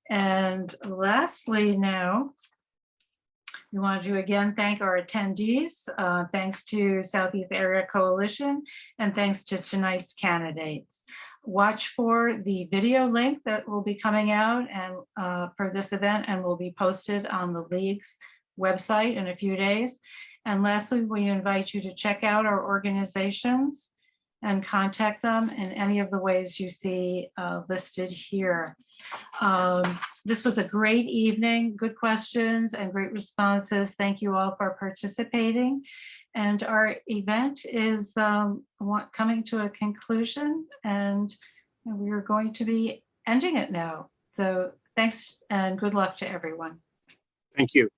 And lastly now, we want to again thank our attendees. Thanks to Southeast Area Coalition and thanks to tonight's candidates. Watch for the video link that will be coming out and for this event and will be posted on the League's website in a few days. And lastly, we invite you to check out our organizations and contact them in any of the ways you see listed here. This was a great evening, good questions and great responses. Thank you all for participating. And our event is coming to a conclusion and we are going to be ending it now. So thanks and good luck to everyone. Thank you.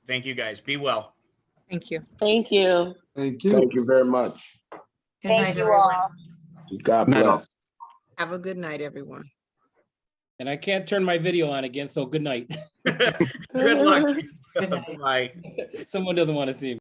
Thank you guys. Be well. Thank you. Thank you. Thank you. Thank you very much. Good Thank night, you everyone. all. God Night all. bless. Have a good night, everyone. And I can't turn my video on again, so good night. Good luck. Good night. Bye. Someone doesn't want to see me.